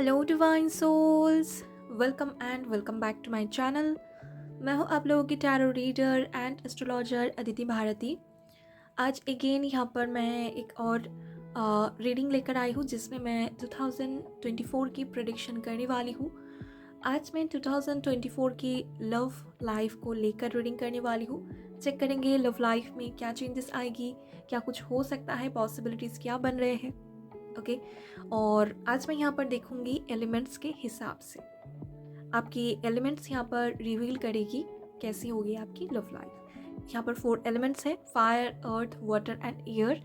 Hello divine souls, welcome and welcome back to my channel. मैं हूं आप लोगों की tarot reader and astrologer Aditi Bharti. आज अगेन यहाँ पर मैं एक और रीडिंग लेकर आई हूँ जिसमें मैं 2024 की प्रेडिक्शन करने वाली हूँ। आज मैं 2024 की लव लाइफ को लेकर रीडिंग करने वाली हूँ। चेक करेंगे लव लाइफ में क्या चेंजेस आएगी, क्या कुछ हो सकता है, पॉसिबिलिटीज़ क्या बन रहे हैं। ओके और आज मैं यहाँ पर देखूंगी एलिमेंट्स के हिसाब से। आपकी एलिमेंट्स यहाँ पर रिवील करेगी कैसी होगी आपकी लव लाइफ। यहाँ पर 4 एलिमेंट्स हैं, fire, earth, water and air.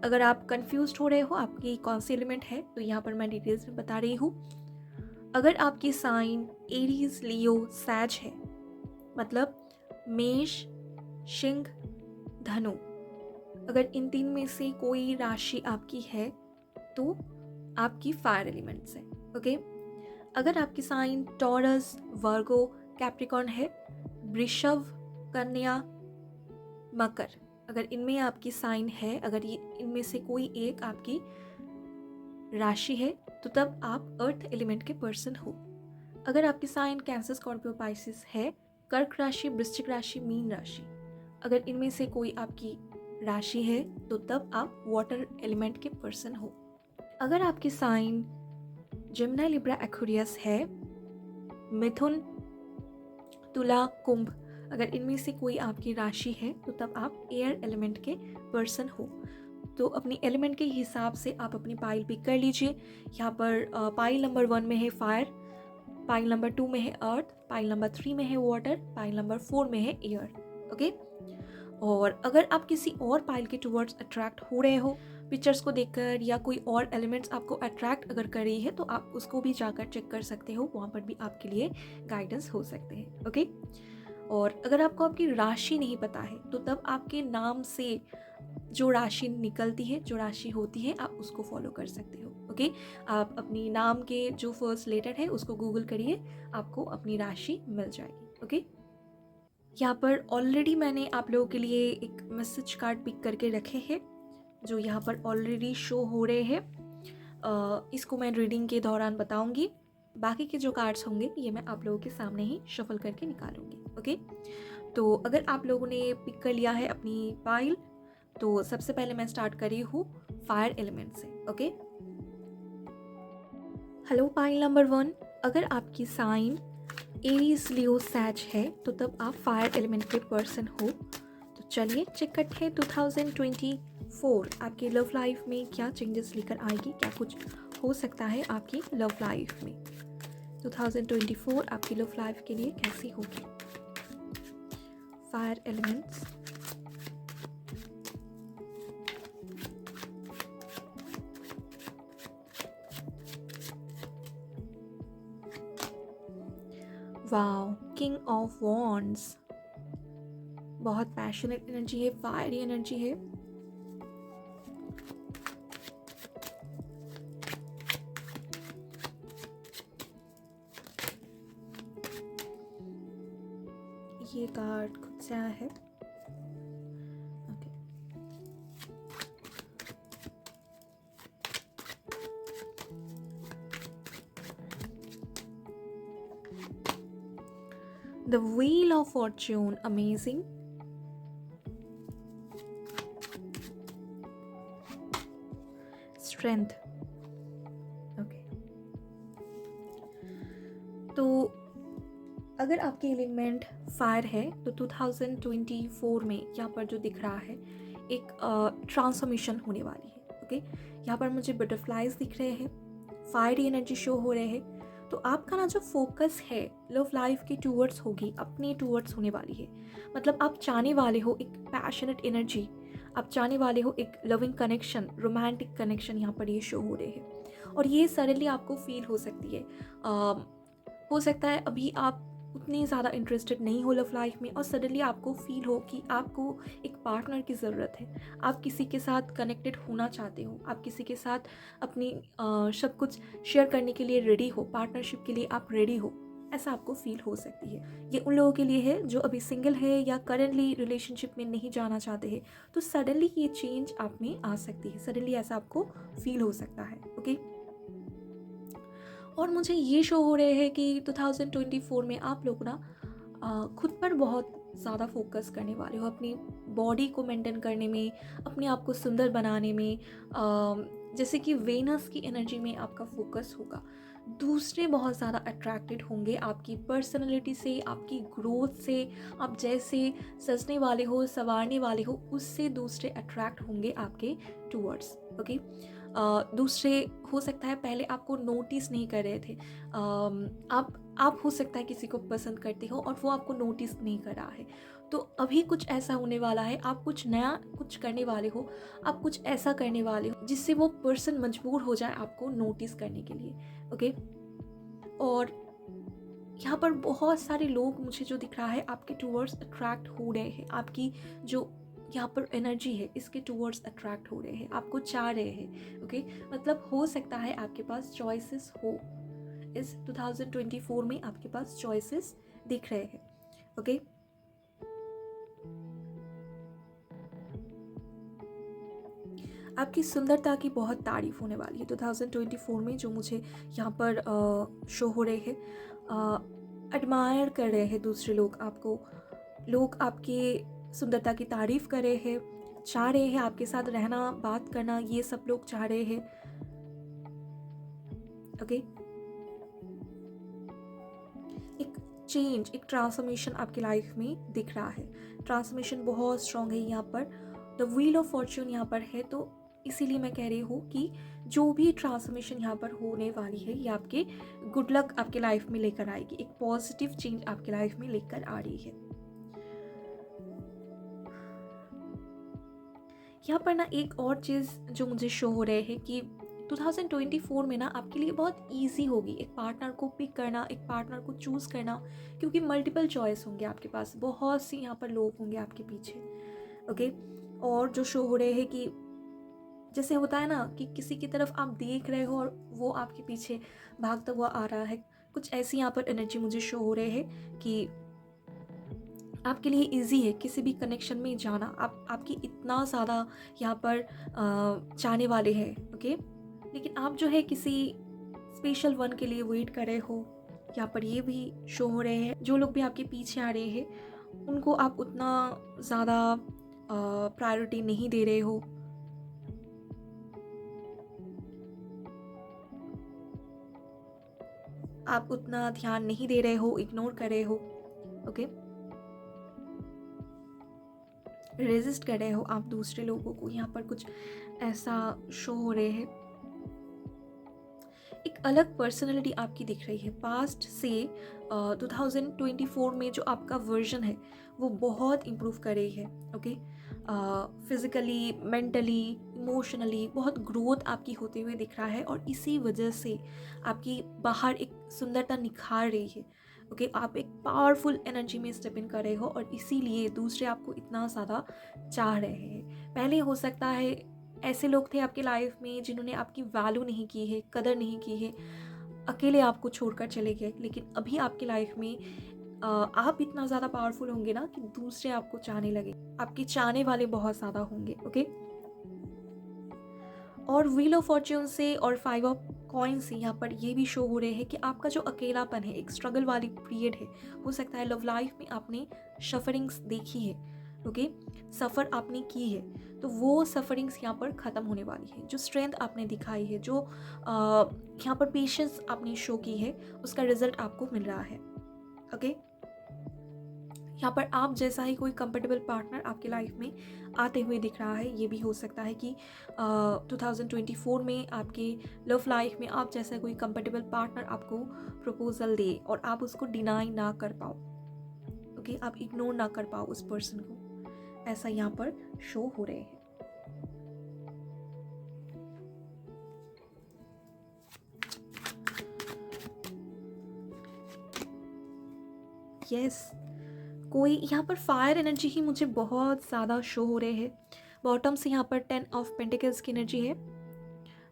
अगर आप कंफ्यूज हो रहे हो आपकी कौन सी एलिमेंट है तो यहाँ पर मैं डिटेल्स में बता रही हूँ। अगर आपकी साइन एरीज, लियो, सैज है, मतलब मेष, सिंह, धनु, अगर इन 3 में से कोई राशि आपकी है तो आपकी फायर एलिमेंट्स है। ओके, अगर आपकी साइन टॉरस, वर्गो, कैप्रिकॉर्न है, वृषभ, कन्या, मकर, अगर इनमें आपकी साइन है, अगर ये इनमें से कोई एक आपकी राशि है तो तब आप अर्थ एलिमेंट के पर्सन हो। अगर आपकी साइन कैंसर, स्कॉर्पियो, पाइसिस है, कर्क राशि, वृश्चिक राशि, मीन राशि, अगर इनमें से कोई आपकी राशि है तो तब आप वाटर एलिमेंट के पर्सन हो। अगर आपकी साइन जेमिनी, लिब्रा, एक्वेरियस है, मिथुन, तुला, कुंभ, अगर इनमें से कोई आपकी राशि है तो तब आप एयर एलिमेंट के पर्सन हो। तो अपनी एलिमेंट के हिसाब से आप अपनी पाइल पिक कर लीजिए। यहाँ पर पाइल नंबर 1 में है फायर, पाइल नंबर 2 में है अर्थ, पाइल नंबर 3 में है वाटर, पाइल नंबर 4 में है एयर। ओके, और अगर आप किसी और पाइल के टुवर्ड्स अट्रैक्ट हो रहे हो पिक्चर्स को देखकर, या कोई और एलिमेंट्स आपको अट्रैक्ट अगर कर रही है तो आप उसको भी जाकर चेक कर सकते हो, वहाँ पर भी आपके लिए गाइडेंस हो सकते हैं। ओके, और अगर आपको आपकी राशि नहीं पता है तो तब आपके नाम से जो राशि निकलती है, जो राशि होती है, आप उसको फॉलो कर सकते हो। ओके, आप अपनी नाम के जो फर्स्ट लेटर है उसको गूगल करिए, आपको अपनी राशि मिल जाएगी। ओके, यहाँ पर ऑलरेडी मैंने आप लोगों के लिए एक मैसेज कार्ड पिक करके रखे हैं जो यहाँ पर ऑलरेडी शो हो रहे हैं। इसको मैं रीडिंग के दौरान बताऊंगी। बाकी के जो कार्ड्स होंगे ये मैं आप लोगों के सामने ही शफल करके निकालूंगी। ओके, तो अगर आप लोगों ने पिक कर लिया है अपनी पाइल तो सबसे पहले मैं स्टार्ट कर रही हूँ फायर एलिमेंट से। ओके, हेलो पाइल नंबर 1, अगर आपकी साइन एरीज, लियो, सैज है तो तब आप फायर एलिमेंट के पर्सन हो। तो चलिए चेक करते हैं 2024 आपकी लव लाइफ में क्या चेंजेस लेकर आएगी, क्या कुछ हो सकता है आपकी लव लाइफ में। 2024 आपकी लव लाइफ के लिए कैसी होगी। Fire elements, wow, king of wands, बहुत पैशनेट एनर्जी है, फायरी एनर्जी है। ये कार्ड खुद से आया है। Okay, the wheel of Fortune, amazing. Strength. Okay, तो अगर आपकी एलिमेंट फायर है तो 2024 में यहाँ पर जो दिख रहा है एक ट्रांसफॉर्मेशन होने वाली है। ओके, यहाँ पर मुझे बटरफ्लाइज दिख रहे हैं, फायरी एनर्जी शो हो रहे हैं। तो आपका ना जो फोकस है लव लाइफ के टूवर्ड्स होगी, अपने टूवर्ड्स होने वाली है। मतलब आप चाहने वाले हो एक पैशनेट एनर्जी, आप चाहने वाले हो एक लविंग कनेक्शन, रोमांटिक कनेक्शन, यहाँ पर ये शो हो रहे हैं। और ये सडनली आपको फील हो सकती है। हो सकता है अभी आप उतनी ज़्यादा इंटरेस्टेड नहीं हो लव लाइफ में और सडनली आपको फील हो कि आपको एक पार्टनर की ज़रूरत है, आप किसी के साथ कनेक्टेड होना चाहते हो, आप किसी के साथ अपनी सब कुछ शेयर करने के लिए रेडी हो, पार्टनरशिप के लिए आप रेडी हो, ऐसा आपको फील हो सकती है। ये उन लोगों के लिए है जो अभी सिंगल है या करेंटली रिलेशनशिप में नहीं जाना चाहते हैं। तो सडनली ये चेंज आप में आ सकती है, सडनली ऐसा आपको फील हो सकता है। ओके, और मुझे ये शो हो रहे हैं कि 2024 में आप लोग ना खुद पर बहुत ज़्यादा फोकस करने वाले हो, अपनी बॉडी को मेंटेन करने में, अपने आप को सुंदर बनाने में। जैसे कि वेनस की एनर्जी में आपका फोकस होगा। दूसरे बहुत ज़्यादा अट्रैक्टेड होंगे आपकी पर्सनैलिटी से, आपकी ग्रोथ से। आप जैसे सजने वाले हो, संवारने वाले हो, उससे दूसरे अट्रैक्ट होंगे आपके टूवर्ड्स। ओके, दूसरे हो सकता है पहले आपको नोटिस नहीं कर रहे थे। आप हो सकता है किसी को पसंद करते हो और वो आपको नोटिस नहीं कर रहा है। तो अभी कुछ ऐसा होने वाला है, आप कुछ नया कुछ करने वाले हो, आप कुछ ऐसा करने वाले हो जिससे वो पर्सन मजबूर हो जाए आपको नोटिस करने के लिए। ओके, और यहाँ पर बहुत सारे लोग मुझे जो दिख रहा है आपके टूवर्ड्स अट्रैक्ट हो रहे हैं। आपकी जो यहाँ पर एनर्जी है इसके टूवर्ड्स अट्रैक्ट हो रहे हैं, आपको चाह रहे हैं। ओके, मतलब हो सकता है आपके पास चॉइसेस हो। इस 2024 में आपके पास चॉइसेस दिख रहे हैं। ओके, आपकी सुंदरता की बहुत तारीफ होने वाली है 2024 में, जो मुझे यहाँ पर शो हो रहे हैं। एडमायर कर रहे हैं दूसरे लोग आपको, लोग आपकी सुंदरता की तारीफ कर रहे हैं, चाह रहे हैं आपके साथ रहना, बात करना, ये सब लोग चाह रहे हैं। ओके, एक चेंज, एक ट्रांसफॉर्मेशन आपकी लाइफ में दिख रहा है। ट्रांसफॉर्मेशन बहुत स्ट्रांग है यहाँ पर। द व्हील ऑफ फॉर्च्यून यहाँ पर है, तो इसीलिए मैं कह रही हूँ कि जो भी ट्रांसफॉर्मेशन यहाँ पर होने वाली है ये आपके गुड लक आपके लाइफ में लेकर आएगी, एक पॉजिटिव चेंज आपके लाइफ में लेकर आ रही है। यहाँ पर ना एक और चीज़ जो मुझे शो हो रहे है कि 2024 में ना आपके लिए बहुत इजी होगी एक पार्टनर को पिक करना, एक पार्टनर को चूज़ करना, क्योंकि मल्टीपल चॉइस होंगे आपके पास, बहुत सी यहाँ पर लोग होंगे आपके पीछे। ओके, और जो शो हो रहे हैं कि जैसे होता है ना कि किसी की तरफ आप देख रहे हो और वो आपके पीछे भागता हुआ आ रहा है, कुछ ऐसी यहाँ पर एनर्जी मुझे शो हो रहे हैं कि आपके लिए इजी है किसी भी कनेक्शन में जाना। आपकी इतना ज़्यादा यहाँ पर चाहने वाले हैं। ओके, लेकिन आप जो है किसी स्पेशल वन के लिए वेट कर रहे हो, यहाँ पर ये भी शो हो रहे हैं। जो लोग भी आपके पीछे आ रहे हैं उनको आप उतना ज़्यादा प्रायोरिटी नहीं दे रहे हो। आप उतना ध्यान नहीं दे रहे हो, इग्नोर कर रहे हो। ओके, रेजिस्ट कर रहे हो आप दूसरे लोगों को, यहाँ पर कुछ ऐसा शो हो रहे हैं। एक अलग पर्सनैलिटी आपकी दिख रही है पास्ट से। 2024 में जो आपका वर्जन है वो बहुत इम्प्रूव कर रही है। ओके, फिज़िकली, मेंटली, इमोशनली बहुत ग्रोथ आपकी होते हुए दिख रहा है, और इसी वजह से आपकी बाहर एक सुंदरता निखार रही है। ओके, आप एक पावरफुल एनर्जी में स्टेप इन कर रहे हो और इसीलिए दूसरे आपको इतना ज़्यादा चाह रहे हैं। पहले हो सकता है ऐसे लोग थे आपके लाइफ में जिन्होंने आपकी वैल्यू नहीं की है, कदर नहीं की है, अकेले आपको छोड़कर चले गए, लेकिन अभी आपकी लाइफ में आप इतना ज़्यादा पावरफुल होंगे ना कि दूसरे आपको चाहने लगे, आपके चाहने वाले बहुत ज़्यादा होंगे। ओके, और व्हील ऑफ फॉर्च्यून से और 5 ऑफ कॉइन से यहाँ पर ये भी शो हो रहे हैं कि आपका जो अकेलापन है, एक स्ट्रगल वाली पीरियड है, हो सकता है लव लाइफ में आपने सफरिंग्स देखी है। ओके, सफ़र आपने की है, तो वो सफरिंग्स यहाँ पर ख़त्म होने वाली है। जो स्ट्रेंथ आपने दिखाई है, जो यहाँ पर पेशेंस आपने शो की है, उसका रिजल्ट आपको मिल रहा है। ओके, यहाँ पर आप जैसा ही कोई कंफर्टेबल पार्टनर आपके लाइफ में आते हुए दिख रहा है। ये भी हो सकता है कि 2024 में आपके लव लाइफ में आप जैसा कोई कंफर्टेबल पार्टनर आपको प्रपोजल दे और आप उसको डिनाई ना कर पाओ। ओके, आप इग्नोर ना कर पाओ उस पर्सन को, ऐसा यहाँ पर शो हो रहे हैं। यस, कोई यहाँ पर फायर एनर्जी ही मुझे बहुत ज़्यादा शो हो रहे हैं। बॉटम से यहाँ पर 10 ऑफ पेंटिकल्स की एनर्जी है।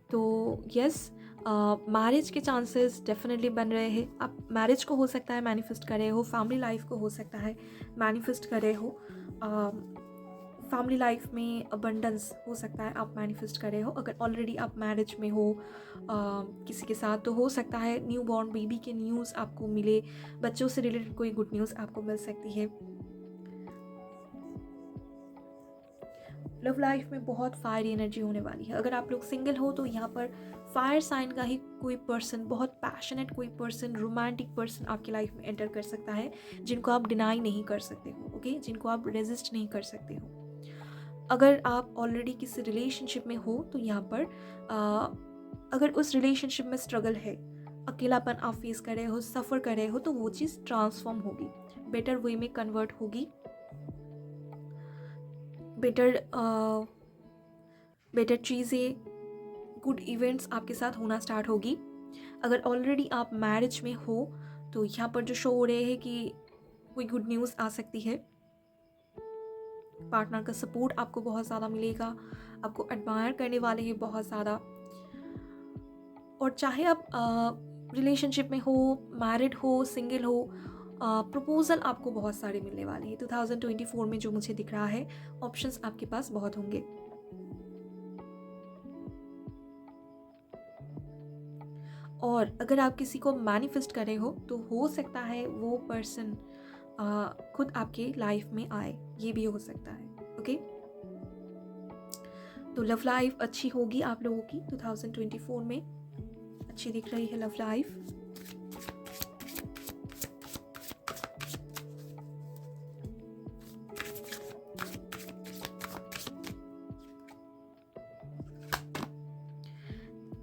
तो यस, मैरिज के चांसेस डेफिनेटली बन रहे हैं। आप मैरिज को हो सकता है मैनिफेस्ट कर रहे हो, फैमिली लाइफ को हो सकता है मैनिफेस्ट कर रहे हो। फैमिली लाइफ में अबंडेंस हो सकता है आप मैनिफेस्ट कर रहे हो। अगर ऑलरेडी आप मैरिज में हो किसी के साथ, तो हो सकता है न्यू बॉर्न बेबी के न्यूज़ आपको मिले, बच्चों से रिलेटेड कोई गुड न्यूज़ आपको मिल सकती है। लव लाइफ में बहुत फायर एनर्जी होने वाली है। अगर आप लोग सिंगल हो तो यहाँ पर फायर साइन का ही कोई पर्सन, बहुत पैशनेट कोई पर्सन, रोमांटिक पर्सन आपकी लाइफ में एंटर कर सकता है, जिनको आप डिनाई नहीं कर सकते हो, ओके, जिनको आप रेजिस्ट नहीं कर सकते हो। अगर आप ऑलरेडी किसी रिलेशनशिप में हो तो यहाँ पर अगर उस रिलेशनशिप में स्ट्रगल है, अकेलापन आप फेस कर रहे हो, सफ़र कर रहे हो, तो वो चीज़ ट्रांसफॉर्म होगी, बेटर वे में कन्वर्ट होगी, बेटर चीज़ें, गुड इवेंट्स आपके साथ होना स्टार्ट होगी। अगर ऑलरेडी आप मैरिज में हो तो यहाँ पर जो शो हो रहे हैं कि कोई गुड न्यूज़ आ सकती है, पार्टनर का सपोर्ट आपको बहुत ज़्यादा मिलेगा, आपको एडमायर करने वाले हैं बहुत ज़्यादा। और चाहे आप रिलेशनशिप में हो, मैरिड हो, सिंगल हो, प्रपोजल आपको बहुत सारे मिलने वाले हैं 2024 में। जो मुझे दिख रहा है, ऑप्शंस आपके पास बहुत होंगे। और अगर आप किसी को मैनिफेस्ट कर रहे हो तो हो सकता है वो पर्सन खुद आपके लाइफ में आए, ये भी हो सकता है, ओके। तो लव लाइफ अच्छी होगी आप लोगों की 2024 में, अच्छी दिख रही है लव लाइफ।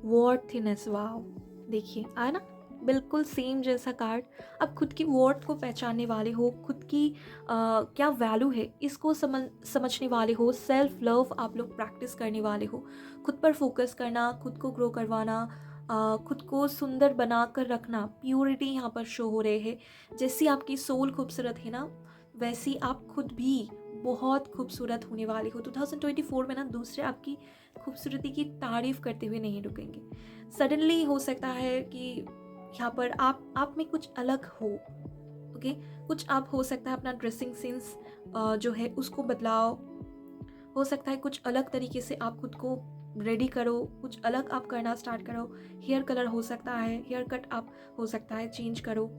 वॉर्थनेस, वाओ, देखिए आया ना, बिल्कुल सेम जैसा कार्ड। आप खुद की वॉर्थ को पहचानने वाले हो, खुद की क्या वैल्यू है इसको समझने वाले हो, सेल्फ लव आप लोग प्रैक्टिस करने वाले हो, खुद पर फोकस करना, खुद को ग्रो करवाना, खुद को सुंदर बना कर रखना, प्योरिटी यहाँ पर शो हो रहे हैं। जैसी आपकी सोल खूबसूरत है ना, वैसी आप खुद भी बहुत खूबसूरत होने वाले हो 2024 में ना। दूसरे आपकी खूबसूरती की तारीफ करते हुए नहीं रुकेंगे। सडनली हो सकता है कि यहाँ पर आप में कुछ अलग हो, ओके, कुछ आप हो सकता है अपना ड्रेसिंग सेंस जो है उसको बदलाव, हो सकता है कुछ अलग तरीके से आप खुद को रेडी करो, कुछ अलग आप करना स्टार्ट करो। हेयर कलर हो सकता है, हेयर कट आप हो सकता है चेंज करो,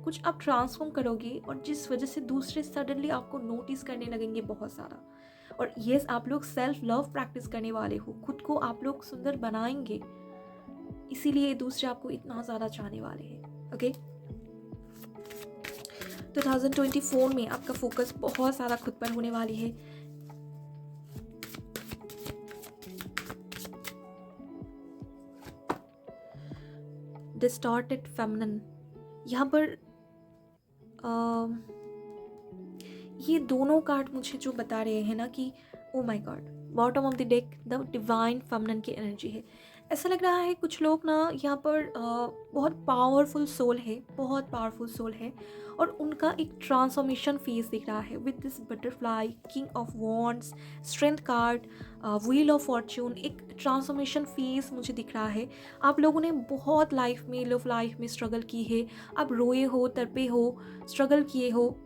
कुछ आप ट्रांसफॉर्म करोगे, और जिस वजह से दूसरे सडनली आपको नोटिस करने लगेंगे बहुत सारा। और येस, आप लोग सेल्फ लव प्रैक्टिस करने वाले हो, खुद को आप लोग सुंदर बनाएंगे, इसीलिए दूसरे आपको इतना ज़्यादा चाहने वाले हैं, ओके। 2024 में आपका फोकस बहुत सारा खुद पर होने वाली है। डिस्टॉर्टेड फेमिनिन, यहाँ पर ये दोनों कार्ड मुझे जो बता रहे हैं ना कि oh my God, bottom of the deck the divine feminine की एनर्जी है। ऐसा लग रहा है कुछ लोग ना यहाँ पर बहुत पावरफुल सोल है, बहुत पावरफुल सोल है, और उनका एक ट्रांसफॉर्मेशन फेज दिख रहा है with this butterfly, king of wands, strength card, wheel of Fortune. एक ट्रांसफॉर्मेशन फेज मुझे दिख रहा है। आप लोगों ने बहुत लाइफ में, लव लाइफ में स्ट्रगल की है, आप रोए हो, तड़पे हो, स्ट्रगल किए हो,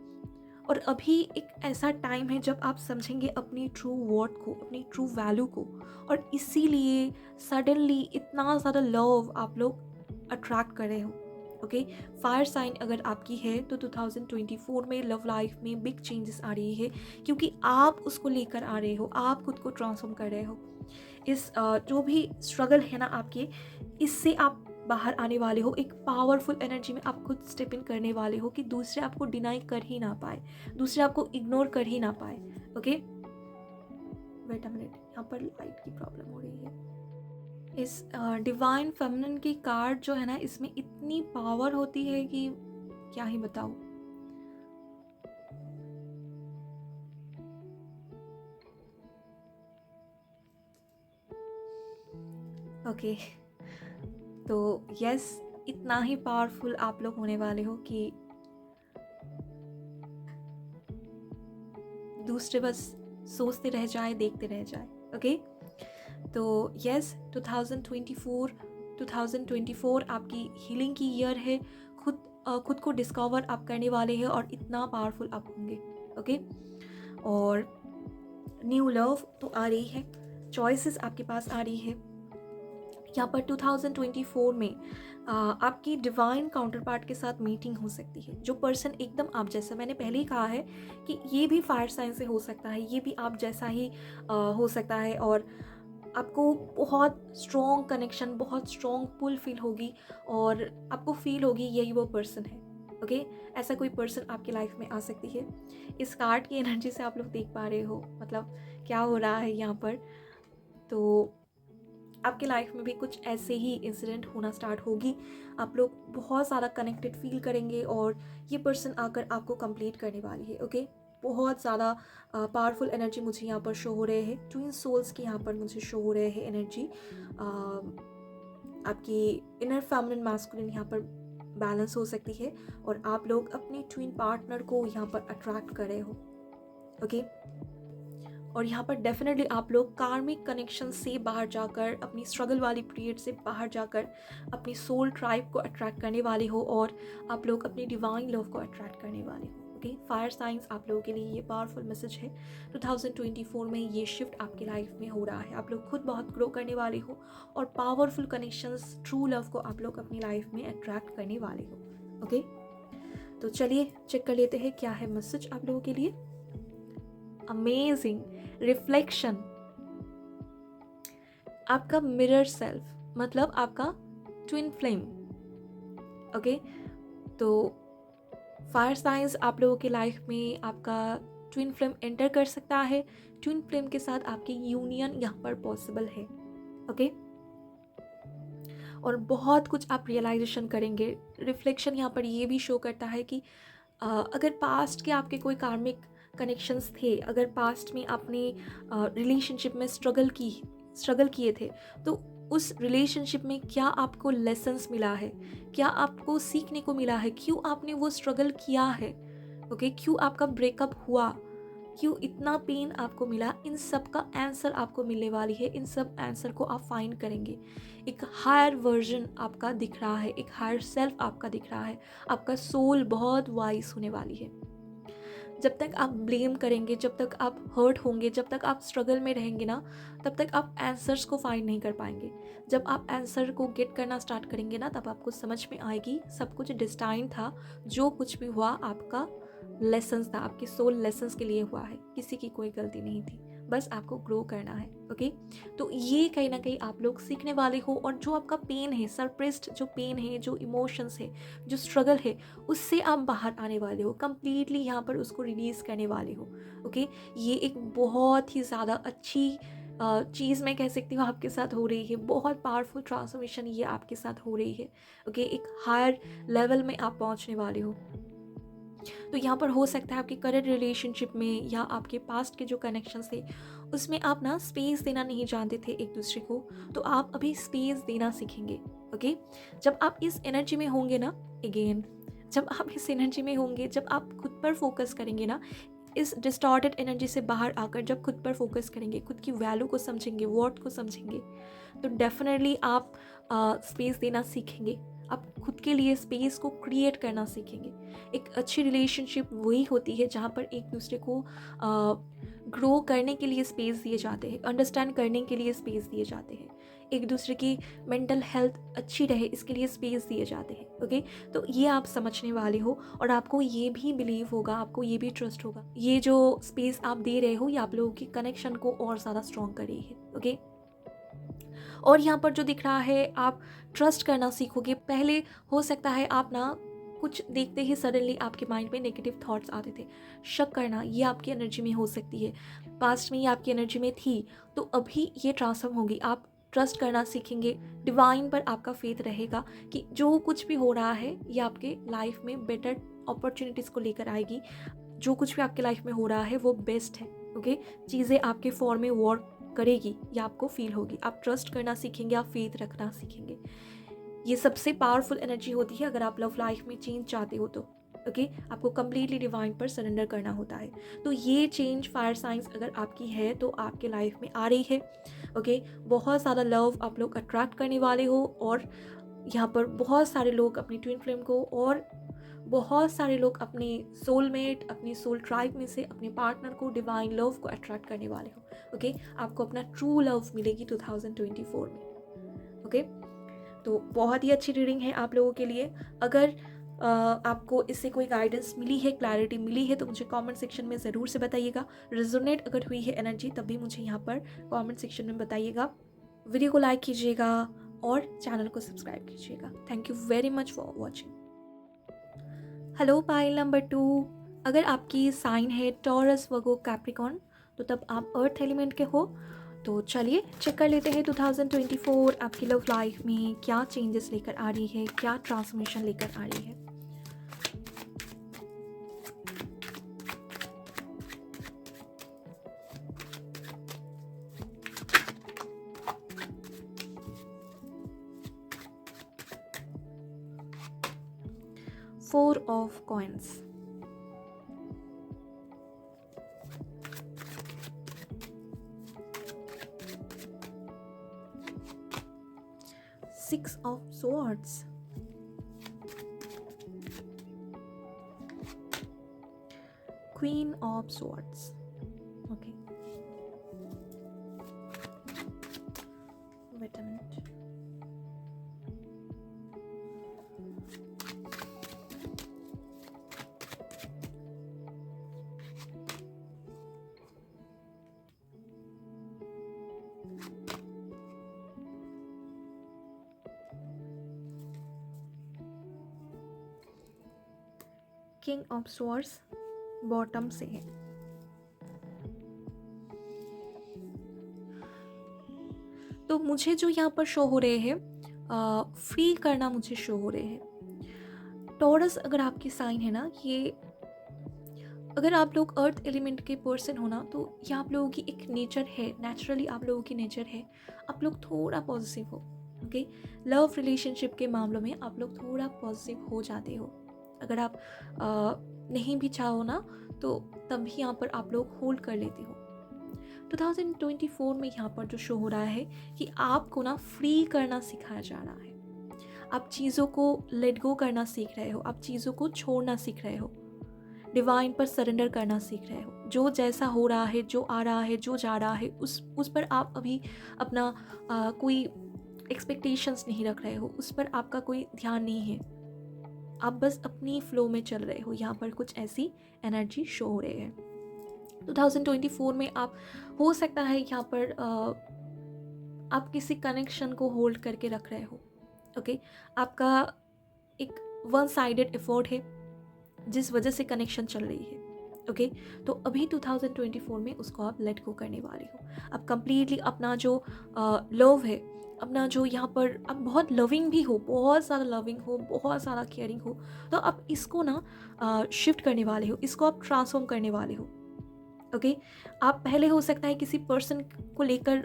और अभी एक ऐसा टाइम है जब आप समझेंगे अपनी ट्रू वर्थ को, अपनी ट्रू वैल्यू को, और इसीलिए सडनली इतना ज़्यादा लव आप लोग अट्रैक्ट कर रहे हो, ओके। फायर साइन अगर आपकी है तो 2024 में लव लाइफ में बिग चेंजेस आ रही है, क्योंकि आप उसको लेकर आ रहे हो, आप खुद को ट्रांसफॉर्म कर रहे हो। इस जो भी स्ट्रगल है ना आपके, इससे आप बाहर आने वाले हो। एक पावरफुल एनर्जी में आप खुद स्टेप इन करने वाले हो कि दूसरे आपको डिनाई कर ही ना पाए, दूसरे आपको इग्नोर कर ही ना पाए, ओके। वेट अ मिनट, यहाँ पर लाइट की प्रॉब्लम हो रही है। इस डिवाइन फेमिनिन की कार्ड जो है ना, इसमें इतनी पावर होती है कि क्या ही बताऊँ। ओके, तो यस, इतना ही पावरफुल आप लोग होने वाले हो कि दूसरे बस सोचते रह जाए, देखते रह जाए, ओके। तो यस, 2024 आपकी हीलिंग की ईयर है। खुद को डिस्कवर आप करने वाले हैं, और इतना पावरफुल आप होंगे, ओके। और न्यू लव तो आ रही है, चॉइसेस आपके पास आ रही है। यहाँ पर 2024 में आपकी डिवाइन काउंटर पार्ट के साथ मीटिंग हो सकती है। जो पर्सन एकदम आप जैसा, मैंने पहले ही कहा है कि ये भी फायर साइन से हो सकता है, ये भी आप जैसा ही हो सकता है, और आपको बहुत स्ट्रॉन्ग कनेक्शन, बहुत स्ट्रॉन्ग पुल फील होगी, और आपको फील होगी यही वो पर्सन है। ओके, ऐसा कोई पर्सन आपकी लाइफ में आ सकती है। इस कार्ड की एनर्जी से आप लोग देख पा रहे हो मतलब क्या हो रहा है यहाँ पर। तो आपके लाइफ में भी कुछ ऐसे ही इंसिडेंट होना स्टार्ट होगी, आप लोग बहुत ज़्यादा कनेक्टेड फील करेंगे, और ये पर्सन आकर आपको कंप्लीट करने वाली है। ओके, बहुत ज़्यादा पावरफुल एनर्जी मुझे यहाँ पर शो हो रहे हैं, ट्विन सोल्स की यहाँ पर मुझे शो हो रहे हैं एनर्जी। आपकी इनर फेमिनिन मैस्कुलिन यहाँ पर बैलेंस हो सकती है, और आप लोग अपने ट्विन पार्टनर को यहाँ पर अट्रैक्ट कर रहे हो। ओके, और यहाँ पर डेफिनेटली आप लोग कार्मिक कनेक्शन से बाहर जाकर, अपनी स्ट्रगल वाली पीरियड से बाहर जाकर अपनी सोल ट्राइब को अट्रैक्ट करने वाले हो, और आप लोग अपनी डिवाइन लव को अट्रैक्ट करने वाले हो। ओके, फायर साइंस आप लोगों के लिए ये पावरफुल मैसेज है। 2024 में ये शिफ्ट आपकी लाइफ में हो रहा है, आप लोग खुद बहुत ग्रो करने वाले हो, और पावरफुल कनेक्शंस, ट्रू लव को आप लोग अपनी लाइफ में अट्रैक्ट करने वाले हो। ओके, तो चलिए चेक कर लेते हैं क्या है मैसेज आप लोगों के लिए। अमेजिंग रिफ्लेक्शन, आपका मिरर सेल्फ मतलब आपका ट्विन फ्लेम। ओके, तो फायर साइंस आप लोगों की लाइफ में आपका ट्विन फ्लेम एंटर कर सकता है। ट्विन फ्लेम के साथ आपकी यूनियन यहाँ पर पॉसिबल है। ओके, और बहुत कुछ आप रियलाइजेशन करेंगे। रिफ्लेक्शन यहाँ पर ये भी शो करता है कि अगर पास्ट के आपके कोई कार्मिक कनेक्शंस थे, अगर पास्ट में आपने रिलेशनशिप में स्ट्रगल किए थे, तो उस रिलेशनशिप में क्या आपको लेसन्स मिला है, क्या आपको सीखने को मिला है, क्यों आपने वो स्ट्रगल किया है। ओके, क्यों आपका ब्रेकअप हुआ, क्यों इतना पेन आपको मिला, इन सब का आंसर आपको मिलने वाली है। इन सब आंसर को आप फाइंड करेंगे। एक हायर वर्जन आपका दिख रहा है, एक हायर सेल्फ आपका दिख रहा है, आपका सोल बहुत वाइज होने वाली है। जब तक आप ब्लेम करेंगे, जब तक आप हर्ट होंगे, जब तक आप स्ट्रगल में रहेंगे ना, तब तक आप आंसर्स को फाइंड नहीं कर पाएंगे। जब आप आंसर को गेट करना स्टार्ट करेंगे ना, तब आपको समझ में आएगी सब कुछ डिस्टाइन था, जो कुछ भी हुआ आपका लेसन्स था, आपके सोल लेसन्स के लिए हुआ है, किसी की कोई गलती नहीं थी, बस आपको ग्रो करना है। ओके, तो ये कहीं ना कहीं आप लोग सीखने वाले हो, और जो आपका पेन है, सरप्रेस्ड जो पेन है, जो इमोशंस है, जो स्ट्रगल है, उससे आप बाहर आने वाले हो, कंप्लीटली यहाँ पर उसको रिलीज़ करने वाले हो। ओके, ये एक बहुत ही ज़्यादा अच्छी चीज़ मैं कह सकती हूँ आपके साथ हो रही है। बहुत पावरफुल ट्रांसफॉर्मेशन ये आपके साथ हो रही है। ओके, एक हायर लेवल में आप पहुँचने वाले हो। तो यहाँ पर हो सकता है आपके करंट रिलेशनशिप में या आपके पास्ट के जो कनेक्शंस थे उसमें आप ना स्पेस देना नहीं जानते थे एक दूसरे को, तो आप अभी स्पेस देना सीखेंगे। ओके, जब आप इस एनर्जी में होंगे ना, अगेन जब आप इस एनर्जी में होंगे, जब आप खुद पर फोकस करेंगे ना, इस डिस्टॉर्टेड एनर्जी से बाहर आकर जब खुद पर फोकस करेंगे, खुद की वैल्यू को समझेंगे, वर्थ को समझेंगे, तो डेफिनेटली आप स्पेस देना सीखेंगे। आप खुद के लिए स्पेस को क्रिएट करना सीखेंगे। एक अच्छी रिलेशनशिप वही होती है जहाँ पर एक दूसरे को ग्रो करने के लिए स्पेस दिए जाते हैं, अंडरस्टैंड करने के लिए स्पेस दिए जाते हैं, एक दूसरे की मेंटल हेल्थ अच्छी रहे इसके लिए स्पेस दिए जाते हैं। ओके, तो ये आप समझने वाले हो, और आपको ये भी बिलीव होगा, आपको ये भी ट्रस्ट होगा, ये जो स्पेस आप दे रहे हो ये आप लोगों की कनेक्शन को और ज़्यादा स्ट्रॉन्ग कर रही है। ओके, और यहाँ पर जो दिख रहा है, आप ट्रस्ट करना सीखोगे। पहले हो सकता है आप ना कुछ देखते ही सडनली आपके माइंड में नेगेटिव थॉट्स आते थे, शक करना ये आपकी एनर्जी में हो सकती है, पास्ट में ये आपकी एनर्जी में थी, तो अभी ये ट्रांसफॉर्म होगी। आप ट्रस्ट करना सीखेंगे, डिवाइन पर आपका फेथ रहेगा कि जो कुछ भी हो रहा है ये आपके लाइफ में बेटर अपॉर्चुनिटीज़ को लेकर आएगी। जो कुछ भी आपके लाइफ में हो रहा है वो बेस्ट है। ओके, चीज़ें आपके फॉर में वर्क करेगी या आपको फील होगी। आप ट्रस्ट करना सीखेंगे, आप फेथ रखना सीखेंगे। ये सबसे पावरफुल एनर्जी होती है अगर आप लव लाइफ में चेंज चाहते हो तो। ओके, आपको कम्प्लीटली डिवाइन पर सरेंडर करना होता है। तो ये चेंज फायर साइंस अगर आपकी है तो आपके लाइफ में आ रही है। ओके, बहुत ज़्यादा लव आप लोग अट्रैक्ट करने वाले हो, और यहाँ पर बहुत सारे लोग अपनी ट्विन फ्लेम को और बहुत सारे लोग अपने सोलमेट, अपनी सोल ट्राइब में से अपने पार्टनर को, डिवाइन लव को अट्रैक्ट करने वाले हो। ओके, आपको अपना ट्रू लव मिलेगी 2024 में। ओके, तो बहुत ही अच्छी रीडिंग है आप लोगों के लिए। अगर आपको इससे कोई गाइडेंस मिली है, क्लैरिटी मिली है, तो मुझे कमेंट सेक्शन में ज़रूर से बताइएगा। रेजोनेट अगर हुई है एनर्जी तब भी मुझे यहाँ पर कमेंट सेक्शन में बताइएगा। वीडियो को लाइक कीजिएगा और चैनल को सब्सक्राइब कीजिएगा। Thank you very much for watching. Hello pile number 2, अगर आपकी साइन है टॉरस, वर्गो, कैप्रिकॉर्न, तो तब आप अर्थ एलिमेंट के हो। तो चलिए चेक कर लेते हैं 2024 आपकी लव लाइफ में क्या चेंजेस लेकर आ रही है, क्या ट्रांसफॉर्मेशन लेकर आ रही है। Four of Coins, Six of Swords, Queen of Swords. Okay, wait a minute. King of Swords bottom से है। तो मुझे जो यहाँ पर शो हो रहे हैं, फ्री करना मुझे शो हो रहे हैं। टॉरस अगर आपकी साइन है ना, ये अगर आप लोग अर्थ एलिमेंट के पर्सन हो ना, तो ये आप लोगों की एक नेचर है, नेचुरली आप लोगों की नेचर है, आप लोग थोड़ा पॉजिटिव हो। ओके, लव रिलेशनशिप के मामलों में आप लोग थोड़ा पॉजिटिव हो जाते हो। अगर आप नहीं भी चाहो ना, तो तब भी यहाँ पर आप लोग होल्ड कर लेते हो। 2024 में यहाँ पर जो शो हो रहा है कि आपको ना फ्री करना सिखाया जा रहा है। आप चीज़ों को लेट गो करना सीख रहे हो, आप चीज़ों को छोड़ना सीख रहे हो, डिवाइन पर सरेंडर करना सीख रहे हो। जो जैसा हो रहा है, जो आ रहा है, जो जा रहा है, उस पर आप अभी अपना कोई एक्सपेक्टेशंस नहीं रख रहे हो, उस पर आपका कोई ध्यान नहीं है, आप बस अपनी फ्लो में चल रहे हो। यहाँ पर कुछ ऐसी एनर्जी शो हो रही है। 2024 में आप हो सकता है यहाँ पर आप किसी कनेक्शन को होल्ड करके रख रहे हो। ओके, आपका एक वन साइडेड एफर्ट है जिस वजह से कनेक्शन चल रही है। ओके, तो अभी 2024 में उसको आप लेट गो करने वाले हो। आप कंप्लीटली अपना जो लव है, अपना जो यहाँ पर आप बहुत लविंग भी हो, बहुत ज़्यादा लविंग हो, बहुत ज़्यादा केयरिंग हो, तो आप इसको ना शिफ्ट करने वाले हो, इसको आप ट्रांसफॉर्म करने वाले हो। ओके, आप पहले हो सकता है किसी पर्सन को लेकर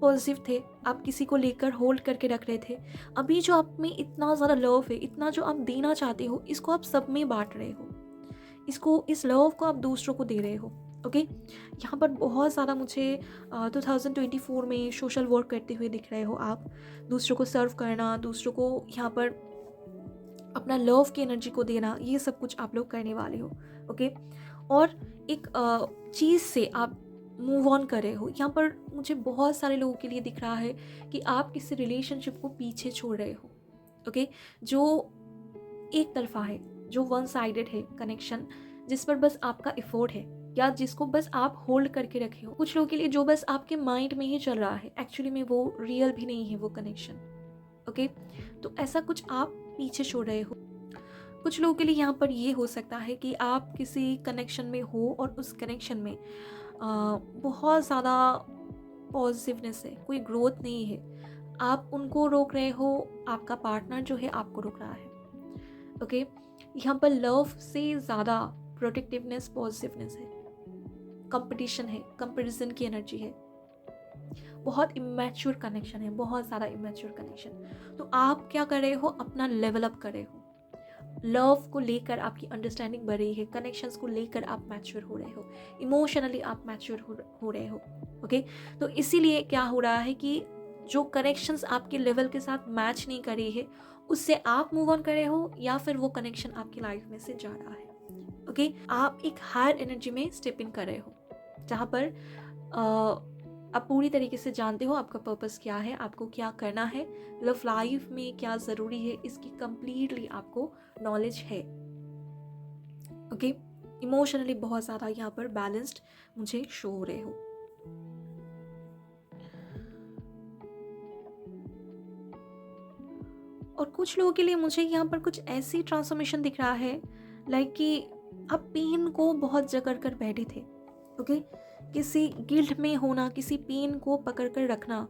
पॉजिटिव थे, आप किसी को लेकर होल्ड करके रख रहे थे। अभी जो आप में इतना ज़्यादा लव है, इतना जो आप देना चाहते हो, इसको आप सब में बांट रहे हो, इस लव को आप दूसरों को दे रहे हो। ओके, यहाँ पर बहुत ज़्यादा मुझे 2024 में सोशल वर्क करते हुए दिख रहे हो। आप दूसरों को सर्व करना, दूसरों को यहाँ पर अपना लव की एनर्जी को देना, ये सब कुछ आप लोग करने वाले हो। ओके, और एक चीज़ से आप मूव ऑन कर रहे हो। यहाँ पर मुझे बहुत सारे लोगों के लिए दिख रहा है कि आप किसी रिलेशनशिप को पीछे छोड़ रहे हो। ओके, जो एक तरफा है, जो वन साइडेड है कनेक्शन, जिस पर बस आपका एफर्ट है या जिसको बस आप होल्ड करके रखे हो। कुछ लोगों के लिए जो बस आपके माइंड में ही चल रहा है, एक्चुअली में वो रियल भी नहीं है वो कनेक्शन। ओके, तो ऐसा कुछ आप पीछे छोड़ रहे हो। कुछ लोगों के लिए यहाँ पर ये हो सकता है कि आप किसी कनेक्शन में हो और उस कनेक्शन में बहुत ज़्यादा पॉजिटिवनेस है, कोई ग्रोथ नहीं है, आप उनको रोक रहे हो, आपका पार्टनर जो है आपको रोक रहा है। ओके, यहाँ पर लव से ज़्यादा प्रोटेक्टिवनेस, पॉजिटिवनेस है, कंपटीशन है, कंपैरिजन की एनर्जी है, बहुत इमेच्योर कनेक्शन है, बहुत ज़्यादा इमेच्योर कनेक्शन। तो आप क्या कर रहे हो, अपना लेवल अप कर रहे हो, लव को लेकर आपकी अंडरस्टैंडिंग बढ़ रही है, कनेक्शंस को लेकर आप मैच्योर हो रहे हो, इमोशनली आप मैच्योर हो रहे हो। ओके, तो इसीलिए क्या हो रहा है कि जो कनेक्शंस आपके लेवल के साथ मैच नहीं कर रही है उससे आप मूव ऑन करे हो, या फिर वो कनेक्शन आपकी लाइफ में से जा रहा है। ओके, आप एक हायर एनर्जी में स्टेप इन कर रहे हो, जहाँ पर आप पूरी तरीके से जानते हो आपका पर्पस क्या है, आपको क्या करना है, लव लाइफ में क्या ज़रूरी है, इसकी कंप्लीटली आपको नॉलेज है। ओके, इमोशनली बहुत ज़्यादा यहाँ पर बैलेंस्ड मुझे शो हो रहे हो। और कुछ लोगों के लिए मुझे यहाँ पर कुछ ऐसी ट्रांसफॉर्मेशन दिख रहा है, लाइक कि आप पेन को बहुत जकड़ कर बैठे थे। ओके, किसी गिल्ट में होना, किसी पेन को पकड़ कर रखना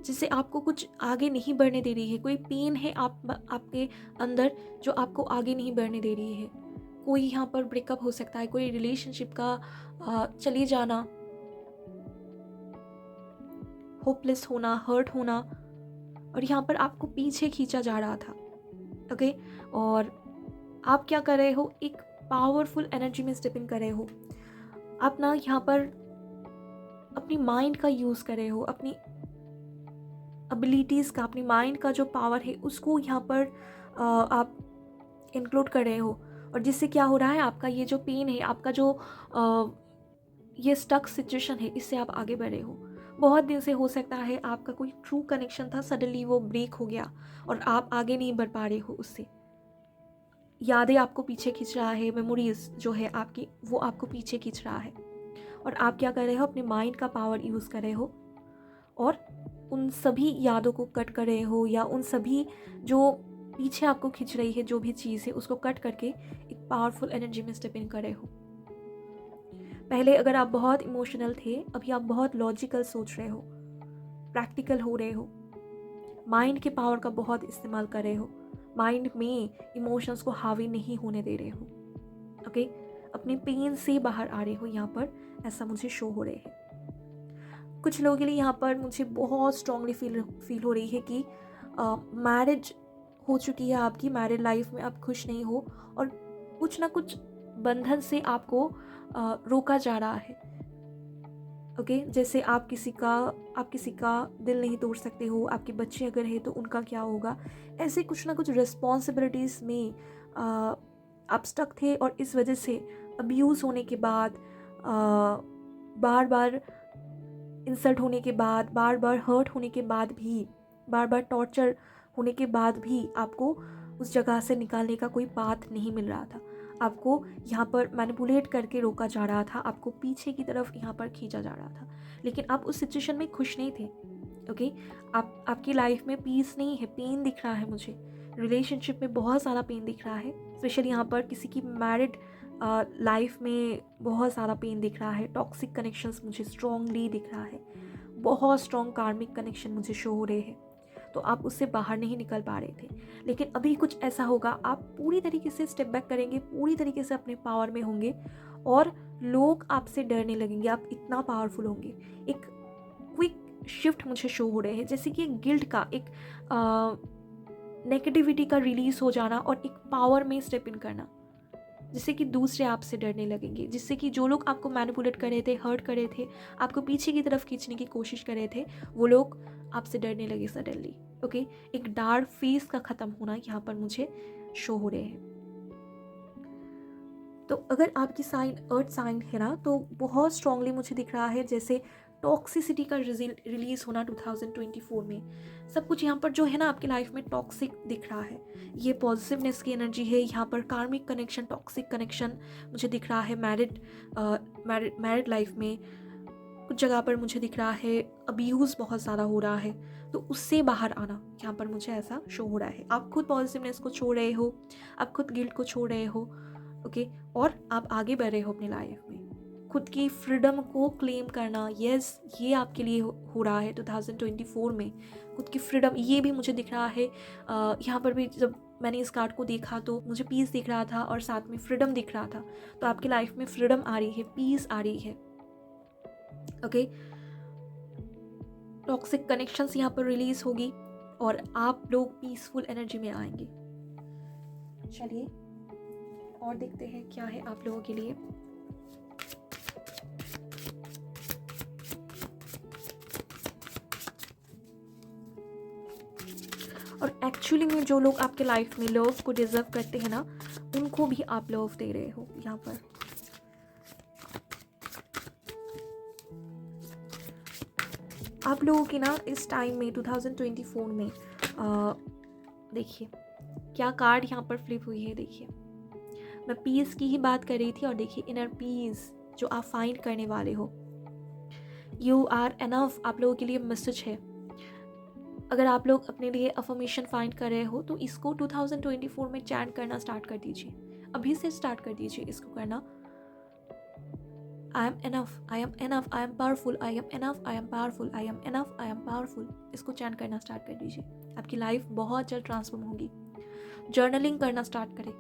जिससे आपको कुछ आगे नहीं बढ़ने दे रही है। कोई पेन है आपके अंदर जो आपको आगे नहीं बढ़ने दे रही है। कोई यहाँ पर ब्रेकअप हो सकता है, कोई रिलेशनशिप का चले जाना, होपलेस होना, हर्ट होना, और यहाँ पर आपको पीछे खींचा जा रहा था। ओके, और आप क्या कर रहे हो, एक पावरफुल एनर्जी में स्टेप इन कर रहे हो। आप ना यहाँ पर अपनी माइंड का यूज़ कर रहे हो, अपनी एबिलिटीज़ का, अपनी माइंड का जो पावर है उसको यहाँ पर आप इंक्लूड कर रहे हो। और जिससे क्या हो रहा है, आपका ये जो पेन है, आपका जो ये स्टक सिचुएशन है, इससे आप आगे बढ़ रहे हो। बहुत दिन से हो सकता है आपका कोई ट्रू कनेक्शन था, सडनली वो ब्रेक हो गया और आप आगे नहीं बढ़ पा रहे हो उससे। यादें आपको पीछे खींच रहा है, मेमोरीज जो है आपकी वो आपको पीछे खींच रहा है। और आप क्या कर रहे हो, अपने माइंड का पावर यूज़ कर रहे हो और उन सभी यादों को कट कर रहे हो, या उन सभी जो पीछे आपको खींच रही है जो भी चीज़ है उसको कट करके एक पावरफुल एनर्जी में स्टेप इन कर रहे हो। पहले अगर आप बहुत इमोशनल थे, अभी आप बहुत लॉजिकल सोच रहे हो, प्रैक्टिकल हो रहे हो, माइंड के पावर का बहुत इस्तेमाल कर रहे हो, माइंड में इमोशंस को हावी नहीं होने दे रहे हो। ओके, अपने पेन से बाहर आ रहे हो, यहाँ पर ऐसा मुझे शो हो रहे हैं। कुछ लोगों के लिए यहाँ पर मुझे बहुत स्ट्रांगली फील हो रही है कि मैरिज हो चुकी है आपकी, मैरिड लाइफ में आप खुश नहीं हो और कुछ ना कुछ बंधन से आपको रोका जा रहा है। ओके, जैसे आप किसी का दिल नहीं तोड़ सकते हो, आपके बच्चे अगर है तो उनका क्या होगा, ऐसे कुछ ना कुछ रिस्पॉन्सिबिलिटीज़ में आप स्टक थे। और इस वजह से अब्यूज़ होने के बाद, बार बार इंसल्ट होने के बाद, बार बार हर्ट होने के बाद भी, बार बार टॉर्चर होने के बाद भी आपको उस जगह से निकालने का कोई पाथ नहीं मिल रहा था। आपको यहाँ पर मैनिपुलेट करके रोका जा रहा था, आपको पीछे की तरफ यहाँ पर खींचा जा रहा था, लेकिन आप उस सिचुएशन में खुश नहीं थे। ओके, आपकी लाइफ में पीस नहीं है, पेन दिख रहा है मुझे। रिलेशनशिप में बहुत ज़्यादा पेन दिख रहा है, स्पेशली यहाँ पर किसी की मैरिड लाइफ में बहुत ज़्यादा पेन दिख रहा है। टॉक्सिक कनेक्शंस मुझे स्ट्रॉन्गली दिख रहा है, बहुत स्ट्रॉन्ग कार्मिक कनेक्शन मुझे शो हो रहे हैं। तो आप उससे बाहर नहीं निकल पा रहे थे, लेकिन अभी कुछ ऐसा होगा, आप पूरी तरीके से स्टेप बैक करेंगे, पूरी तरीके से अपने पावर में होंगे और लोग आपसे डरने लगेंगे, आप इतना पावरफुल होंगे। एक क्विक शिफ्ट मुझे शो हो रहे हैं, जैसे कि एक गिल्ट का, एक नेगेटिविटी का रिलीज हो जाना और एक पावर में स्टेप इन करना, जिससे कि दूसरे आपसे डरने लगेंगे, जिससे कि जो लोग आपको मैनिपुलेट कर रहे थे, हर्ट कर रहे थे, आपको पीछे की तरफ खींचने की कोशिश कर रहे थे, वो लोग आपसे डरने लगे सडनली। ओके, एक डार्क फेस का ख़त्म होना यहाँ पर मुझे शो हो रहे हैं। तो अगर आपकी साइन अर्थ साइन है ना, तो बहुत स्ट्रांगली मुझे दिख रहा है जैसे टॉक्सिसिटी का रिलीज़ होना 2024 में। सब कुछ यहाँ पर जो है ना आपकी लाइफ में टॉक्सिक दिख रहा है, ये पॉजिटिवनेस की एनर्जी है। यहाँ पर कार्मिक कनेक्शन, टॉक्सिक कनेक्शन मुझे दिख रहा है। मैरिड लाइफ में कुछ जगह पर मुझे दिख रहा है अब्यूज़ बहुत ज़्यादा हो रहा है, तो उससे बाहर आना यहाँ पर मुझे ऐसा शो हो रहा है। आप खुद पॉजिटिवनेस को छोड़ रहे हो, आप खुद गिल्ट को छोड़ रहे हो। ओके, और आप आगे बढ़ रहे हो अपनी लाइफ में, खुद की फ्रीडम को क्लेम करना। यस, ये आपके लिए हो रहा है 2024 में, खुद की फ्रीडम। ये भी मुझे दिख रहा है, यहाँ पर भी जब मैंने इस कार्ड को देखा तो मुझे पीस दिख रहा था और साथ में फ्रीडम दिख रहा था। तो आपकी लाइफ में फ्रीडम आ रही है, पीस आ रही है। ओके, टॉक्सिक कनेक्शंस यहाँ पर रिलीज होगी और आप लोग पीसफुल एनर्जी में आएंगे। चलिए और देखते हैं क्या है आप लोगों के लिए। और एक्चुअली में जो लोग आपके लाइफ में लव को डिजर्व करते हैं ना, उनको भी आप लव दे रहे हो यहाँ पर। आप लोगों की ना इस टाइम में 2024 में देखिए क्या कार्ड यहाँ पर फ्लिप हुई है। देखिए मैं पीस की ही बात कर रही थी, और देखिए इनर पीस जो आप फाइंड करने वाले हो, यू आर एनफ आप लोगों के लिए मैसेज है। अगर आप लोग अपने लिए अफर्मेशन फाइंड कर रहे हो तो इसको 2024 में चैंट करना स्टार्ट कर दीजिए, अभी से स्टार्ट कर दीजिए इसको करना। I am enough, I am enough, I am powerful, I am enough, I am powerful, I am enough, I am powerful. इसको चैंट करना स्टार्ट कर दीजिए, आपकी लाइफ बहुत जल्द ट्रांसफॉर्म होगी। जर्नलिंग करना स्टार्ट करें,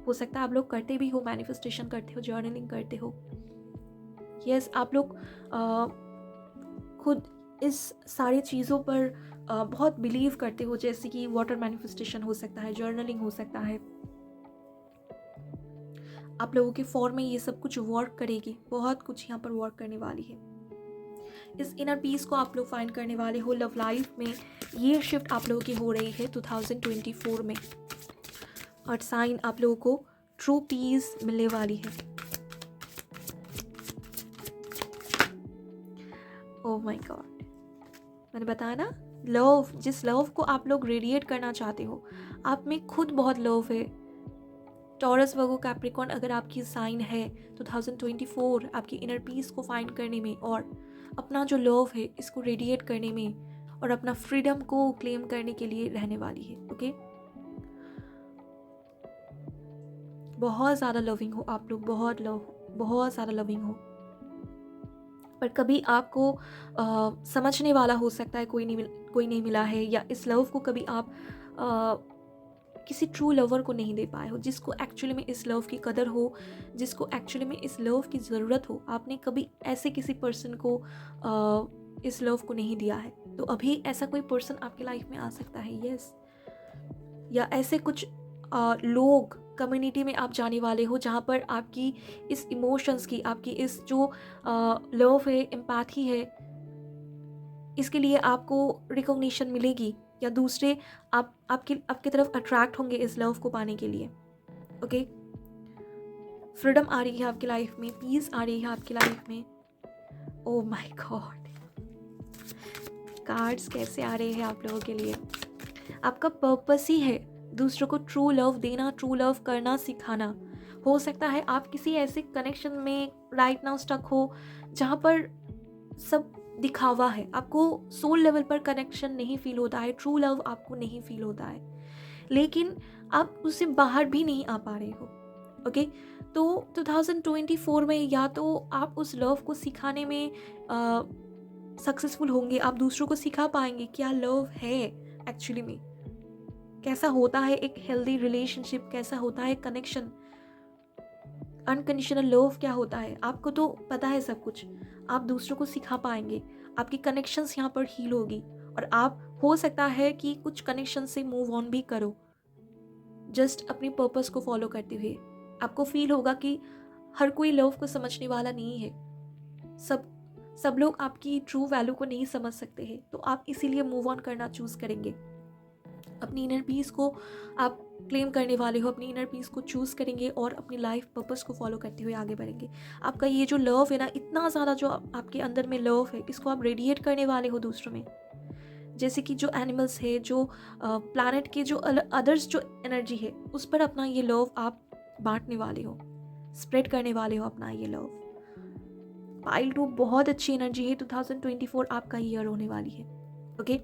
हो सकता है आप लोग करते भी हो, मैनिफेस्टेशन करते हो, जर्नलिंग करते हो। यस आप लोग खुद इस सारी चीज़ों पर बहुत बिलीव करते हो, जैसे कि वाटर मैनिफेस्टेशन हो सकता है, जर्नलिंग हो सकता है। आप लोगों के फॉर्म में ये सब कुछ वर्क करेगी, बहुत कुछ यहाँ पर वर्क करने वाली है। इस इनर पीस को आप लोग फाइंड करने वाले हो। लव लाइफ में ये शिफ्ट आप लोगों की हो रही है 2024 में, और साइन आप लोगों को ट्रू पीस मिलने वाली है। ओह माय गॉड, मैंने बताया ना, लव, जिस लव को आप लोग रेडिएट करना चाहते हो, आप में खुद बहुत लव है। टॉरस, वर्गो, कैप्रिकॉर्न अगर आपकी साइन है 2024 आपकी इनर पीस को फाइंड करने में और अपना जो लव है इसको रेडिएट करने में और अपना फ्रीडम को क्लेम करने के लिए रहने वाली है। ओके, बहुत ज़्यादा लविंग हो आप लोग, बहुत ज़्यादा लविंग हो। पर कभी आपको समझने वाला हो सकता है कोई नहीं मिला है, या इस लव को कभी आप किसी ट्रू लवर को नहीं दे पाए हो, जिसको एक्चुअली में इस लव की कदर हो, जिसको एक्चुअली में इस लव की ज़रूरत हो। आपने कभी ऐसे किसी पर्सन को इस लव को नहीं दिया है, तो अभी ऐसा कोई पर्सन आपकी लाइफ में आ सकता है। यस, या ऐसे कुछ लोग कम्युनिटी में आप जाने वाले हो जहाँ पर आपकी इस इमोशंस की, आपकी इस जो लव है, एम्पैथी है, इसके लिए आपको रिकॉग्निशन मिलेगी, या दूसरे आपकी तरफ अट्रैक्ट होंगे इस लव को पाने के लिए। ओके, फ्रीडम आ रही है आपकी लाइफ में, पीस आ रही है आपकी लाइफ में। ओह माय गॉड, कार्ड्स कैसे आ रहे हैं आप लोगों के लिए। आपका पर्पस ही है दूसरों को ट्रू लव देना, ट्रू लव करना सिखाना। हो सकता है आप किसी ऐसे कनेक्शन में राइट नाउ स्टक हो जहाँ पर सब दिखावा है, आपको सोल लेवल पर कनेक्शन नहीं फील होता है, ट्रू लव आपको नहीं फील होता है, लेकिन आप उससे बाहर भी नहीं आ पा रहे हो। ओके, तो 2024 में या तो आप उस लव को सिखाने में सक्सेसफुल होंगे, आप दूसरों को सिखा पाएंगे क्या लव है एक्चुअली में, कैसा होता है एक हेल्दी रिलेशनशिप, कैसा होता है कनेक्शन, अनकंडीशनल लव क्या होता है, आपको तो पता है सब कुछ। आप दूसरों को सिखा पाएंगे, आपकी कनेक्शंस यहाँ पर हील होगी, और आप हो सकता है कि कुछ कनेक्शन से मूव ऑन भी करो, जस्ट अपनी पर्पस को फॉलो करते हुए। आपको फील होगा कि हर कोई लव को समझने वाला नहीं है, सब लोग आपकी ट्रू वैल्यू को नहीं समझ सकते हैं, तो आप इसीलिए मूव ऑन करना चूज करेंगे। अपनी इनर पीस को आप क्लेम करने वाले हो, अपनी इनर पीस को चूज़ करेंगे और अपनी लाइफ पर्पस को फॉलो करते हुए आगे बढ़ेंगे। आपका ये जो लव है ना, इतना ज़्यादा जो आपके अंदर में लव है, इसको आप रेडिएट करने वाले हो दूसरों में। जैसे कि जो एनिमल्स है, जो प्लैनेट के जो अदर्स जो एनर्जी है, उस पर अपना ये लव आप बांटने वाले हो, स्प्रेड करने वाले हो अपना ये लव। पाइल 2 बहुत अच्छी एनर्जी है, 2024 आपका ईयर होने वाली है। ओके,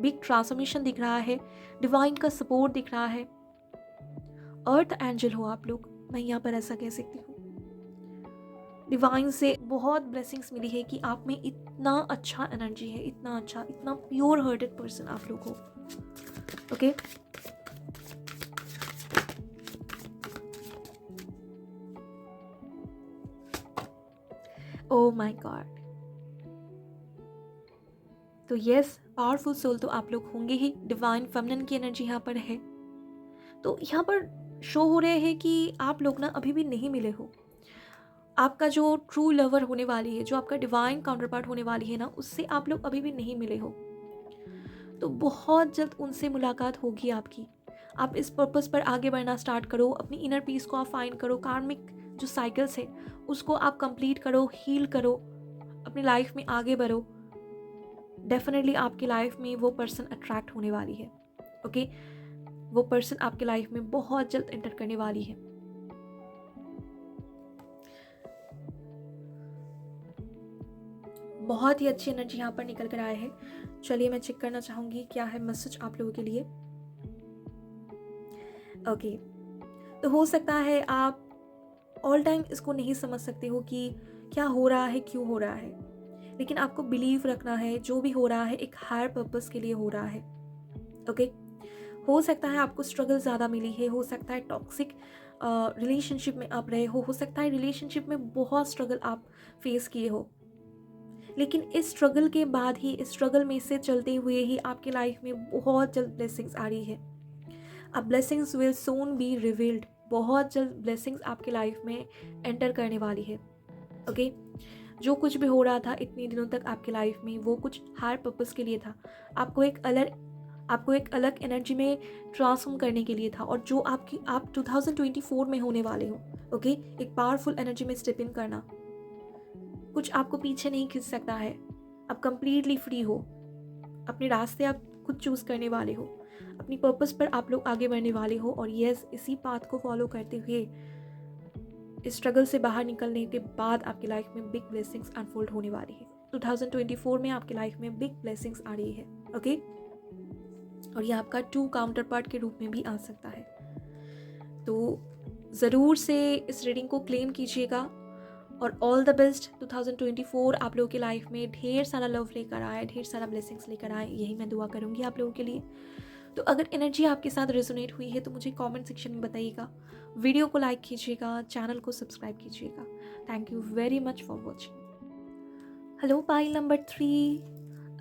बिग ट्रांसफॉर्मेशन दिख रहा है, डिवाइन का सपोर्ट दिख रहा है, अर्थ एंजल हो आप लोग, मैं यहाँ पर ऐसा कह सकती हूँ। डिवाइन से बहुत ब्लेसिंग्स मिली है कि आप में इतना अच्छा एनर्जी है, इतना अच्छा, इतना प्योर हार्टेड पर्सन आप लोग हो। ओके, ओह माय गॉड, तो यस, पावरफुल सोल तो आप लोग होंगे ही। डिवाइन फेमिनिन की एनर्जी यहाँ पर है, तो यहाँ पर शो हो रहे हैं कि आप लोग ना अभी भी नहीं मिले हो। आपका जो ट्रू लवर होने वाली है, जो आपका डिवाइन काउंटर पार्ट होने वाली है ना, उससे आप लोग अभी भी नहीं मिले हो। तो बहुत जल्द उनसे मुलाकात होगी आपकी। आप इस पर्पस पर आगे बढ़ना स्टार्ट करो, अपनी इनर पीस को आप फाइंड करो, कार्मिक जो साइकिल्स है उसको आप कंप्लीट करो, हील करो, अपनी लाइफ में आगे बढ़ो। डेफिनेटली आपकी लाइफ में वो पर्सन अट्रैक्ट होने वाली है। ओके, वो पर्सन आपके लाइफ में बहुत जल्द एंटर करने वाली है। बहुत ही अच्छी एनर्जी यहाँ पर निकल कर आए हैं। चलिए मैं चेक करना चाहूँगी क्या है मैसेज आप लोगों के लिए। ओके, तो हो सकता है आप ऑल टाइम इसको नहीं समझ सकते हो कि क्या हो रहा है, क्यों हो रहा है, लेकिन आपको बिलीव रखना है जो भी हो रहा है एक हायर पर्पस के लिए हो रहा है। ओके, हो सकता है आपको स्ट्रगल ज़्यादा मिली है, हो सकता है टॉक्सिक रिलेशनशिप में आप रहे हो सकता है रिलेशनशिप में बहुत स्ट्रगल आप फेस किए हो, लेकिन इस स्ट्रगल के बाद ही, इस स्ट्रगल में से चलते हुए ही आपकी लाइफ में बहुत जल्द ब्लेसिंग्स आ रही है। अब blessings will soon be revealed. बहुत जल्द ब्लेसिंग्स आपकी लाइफ में एंटर करने वाली है। ओके, जो कुछ भी हो रहा था इतनी दिनों तक आपकी लाइफ में वो कुछ हायर पर्पस के लिए था, आपको एक अलग एनर्जी में ट्रांसफॉर्म करने के लिए था, और जो आप 2024 में होने वाले हो। ओके, एक पावरफुल एनर्जी में स्टेप इन करना, कुछ आपको पीछे नहीं खींच सकता है। आप कंप्लीटली फ्री हो, अपने रास्ते आप खुद चूज करने वाले हो, अपनी पर्पस पर आप लोग आगे बढ़ने वाले हो। और यस, इसी पाथ को फॉलो करते हुए इस स्ट्रगल से बाहर निकलने के बाद आपकी लाइफ में बिग ब्लेसिंग्स अनफोल्ड होने वाली है। 2024 में आपकी लाइफ में बिग ब्लेसिंग्स आ रही है। ओके, और ये आपका 2 काउंटर पार्ट के रूप में भी आ सकता है। तो ज़रूर से इस रीडिंग को क्लेम कीजिएगा, और ऑल द बेस्ट। 2024 आप लोगों की लाइफ में ढेर सारा लव लेकर आए, ढेर सारा ब्लेसिंग्स लेकर आए, यही मैं दुआ करूँगी आप लोगों के लिए। तो अगर एनर्जी आपके साथ रेजोनेट हुई है तो मुझे कमेंट सेक्शन में बताइएगा, वीडियो को लाइक कीजिएगा, चैनल को सब्सक्राइब कीजिएगा। Thank you very much for watching. Hello pile number 3,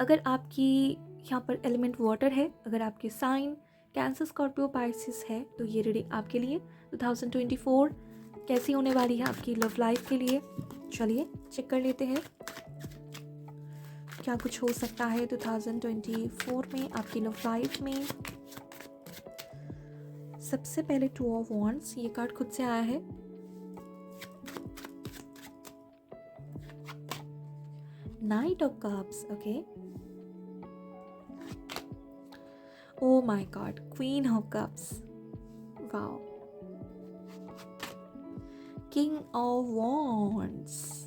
अगर आपकी यहाँ पर एलिमेंट वाटर है, अगर आपके साइन कैंसर, स्कॉर्पियो, पाइसिस है, तो ये रीडिंग आपके लिए 2024 कैसी होने वाली है आपकी लव लाइफ के लिए। चलिए चेक कर लेते हैं क्या कुछ हो सकता है 2024 में आपकी लव लाइफ में। सबसे पहले 2 ऑफ वॉन्ड्स, ये कार्ड खुद से आया है। Night of cups, okay. Oh my God, queen of cups, wow. King of wands,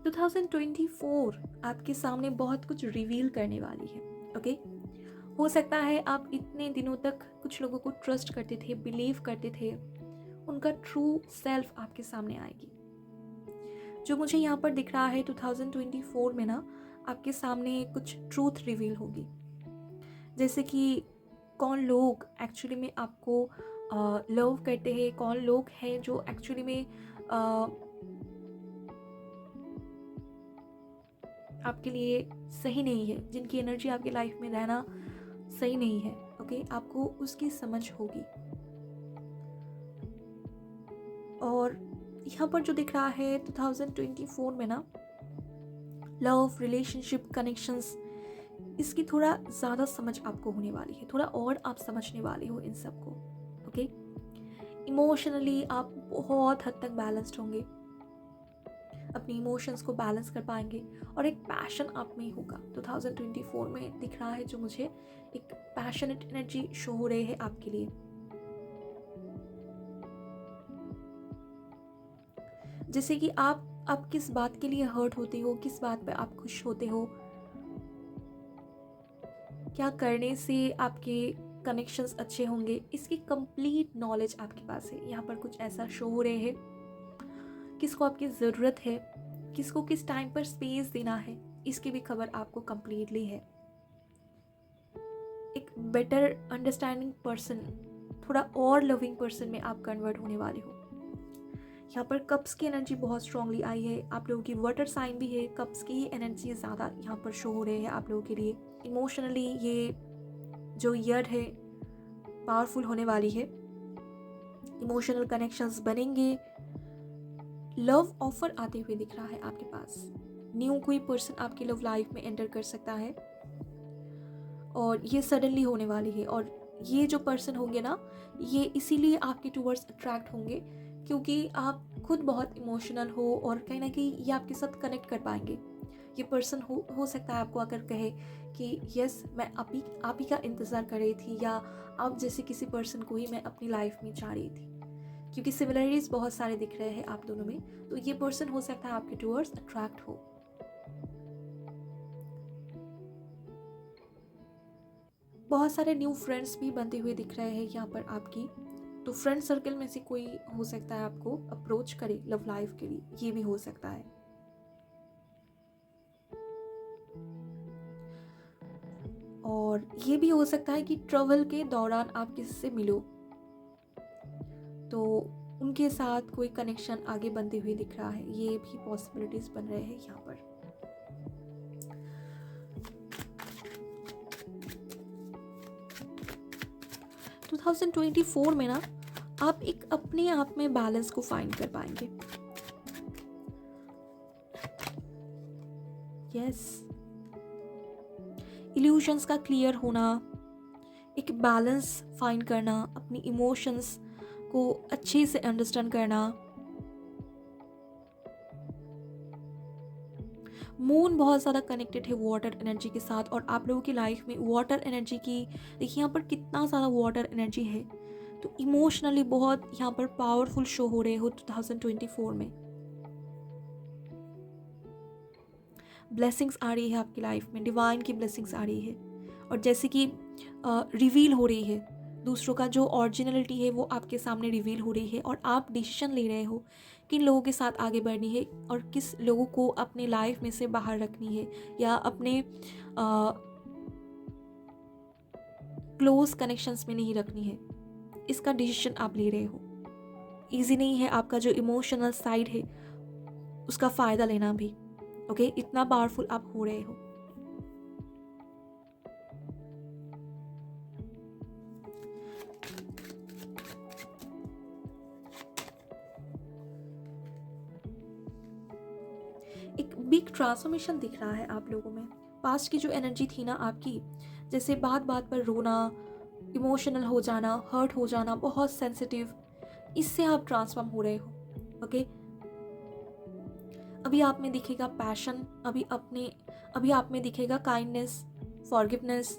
2024 आपके सामने बहुत कुछ रिवील करने वाली है। ओके, हो सकता है आप इतने दिनों तक कुछ लोगों को ट्रस्ट करते थे, बिलीव करते थे, उनका ट्रू सेल्फ आपके सामने आएगी। जो मुझे यहाँ पर दिख रहा है 2024 में ना, आपके सामने कुछ ट्रूथ रिवील होगी, जैसे कि कौन लोग एक्चुअली में आपको लव करते हैं, कौन लोग हैं जो एक्चुअली में आपके लिए सही नहीं है, जिनकी एनर्जी आपकी लाइफ में रहना सही नहीं है। ओके, आपको उसकी समझ होगी। और यहाँ पर जो दिख रहा है 2024 में ना, लव, रिलेशनशिप, कनेक्शंस, इसकी थोड़ा ज़्यादा समझ आपको होने वाली है, थोड़ा और आप समझने वाले हो इन सबको। ओके, इमोशनली आप बहुत हद तक बैलेंस्ड होंगे, अपने इमोशंस को बैलेंस कर पाएंगे, और एक पैशन आप में होगा। 2024 में दिख रहा है जो मुझे, एक पैशनेट एनर्जी शो हो रही है आपके लिए। जैसे कि आप किस बात के लिए हर्ट होते हो, किस बात पे आप खुश होते हो, क्या करने से आपके कनेक्शंस अच्छे होंगे, इसकी कंप्लीट नॉलेज आपके पास है। यहाँ पर कुछ ऐसा शो हो रहे हैं, किसको आपकी ज़रूरत है, किसको किस टाइम पर स्पेस देना है, इसकी भी खबर आपको कंप्लीटली है। एक बेटर अंडरस्टैंडिंग पर्सन, थोड़ा और लविंग पर्सन में आप कन्वर्ट होने वाले हो। यहाँ पर कप्स की एनर्जी बहुत स्ट्रांगली आई है, आप लोगों की वाटर साइन भी है, कप्स की ही एनर्जी ज़्यादा यहाँ पर शो हो रहे हैं आप लोगों के लिए। इमोशनली ये जो ईयर है पावरफुल होने वाली है। इमोशनल कनेक्शंस बनेंगे। लव ऑफर आते हुए दिख रहा है आपके पास। न्यू कोई पर्सन आपकी लव लाइफ में एंटर कर सकता है और ये सडनली होने वाली है। और ये जो पर्सन होंगे ना, ये इसीलिए आपके टूवर्ड्स अट्रैक्ट होंगे क्योंकि आप खुद बहुत इमोशनल हो और कहीं ना कहीं ये आपके साथ कनेक्ट कर पाएंगे। ये पर्सन हो सकता है आपको अगर कहे कि यस मैं आप ही का इंतज़ार कर रही थी, या आप जैसे किसी पर्सन को ही मैं अपनी लाइफ में चाह रही थी, क्योंकि सिमिलरिटीज बहुत सारे दिख रहे हैं आप दोनों में। तो ये पर्सन हो सकता है आपके टूवर्ड्स अट्रैक्ट हो। बहुत सारे न्यू फ्रेंड्स भी बनते हुए दिख रहे हैं यहाँ पर आपकी। तो फ्रेंड सर्कल में से कोई हो सकता है आपको अप्रोच करे लव लाइफ के लिए, ये भी हो सकता है। और ये भी हो सकता है कि ट्रैवल के दौरान आप किसी से मिलो तो उनके साथ कोई कनेक्शन आगे बनते हुए दिख रहा है। ये भी पॉसिबिलिटीज बन रहे हैं यहाँ पर। टू 2024 में ना आप एक अपने आप में बैलेंस को फाइंड कर पाएंगे। यस, इल्यूशंस का क्लियर होना, एक बैलेंस फाइंड करना, अपनी इमोशंस को अच्छे से अंडरस्टैंड करना। मून बहुत ज़्यादा कनेक्टेड है वाटर एनर्जी के साथ, और आप लोगों की लाइफ में वाटर एनर्जी की देखिए यहाँ पर कितना ज़्यादा वाटर एनर्जी है। तो इमोशनली बहुत यहाँ पर पावरफुल शो हो रहे हो 2024 में। ब्लेसिंग्स आ रही है आपकी लाइफ में, डिवाइन की ब्लेसिंग्स आ रही है। और जैसे कि रिवील हो रही है, दूसरों का जो ओरिजिनलिटी है वो आपके सामने रिवील हो रही है। और आप डिसीजन ले रहे हो किन लोगों के साथ आगे बढ़नी है और किस लोगों को अपने लाइफ में से बाहर रखनी है या अपने क्लोज कनेक्शंस में नहीं रखनी है। इसका डिसीजन आप ले रहे हो। ईजी नहीं है आपका जो इमोशनल साइड है उसका फ़ायदा लेना भी। ओके, इतना पावरफुल आप हो रहे हो। एक बिग ट्रांसफॉर्मेशन दिख रहा है आप लोगों में। पास्ट की जो एनर्जी थी ना आपकी, जैसे बात बात पर रोना, इमोशनल हो जाना, हर्ट हो जाना, बहुत सेंसिटिव, इससे आप ट्रांसफॉर्म हो रहे हो। ओके, अभी आप में दिखेगा पैशन, अभी आप में दिखेगा काइंडनेस, फॉरगिवनेस।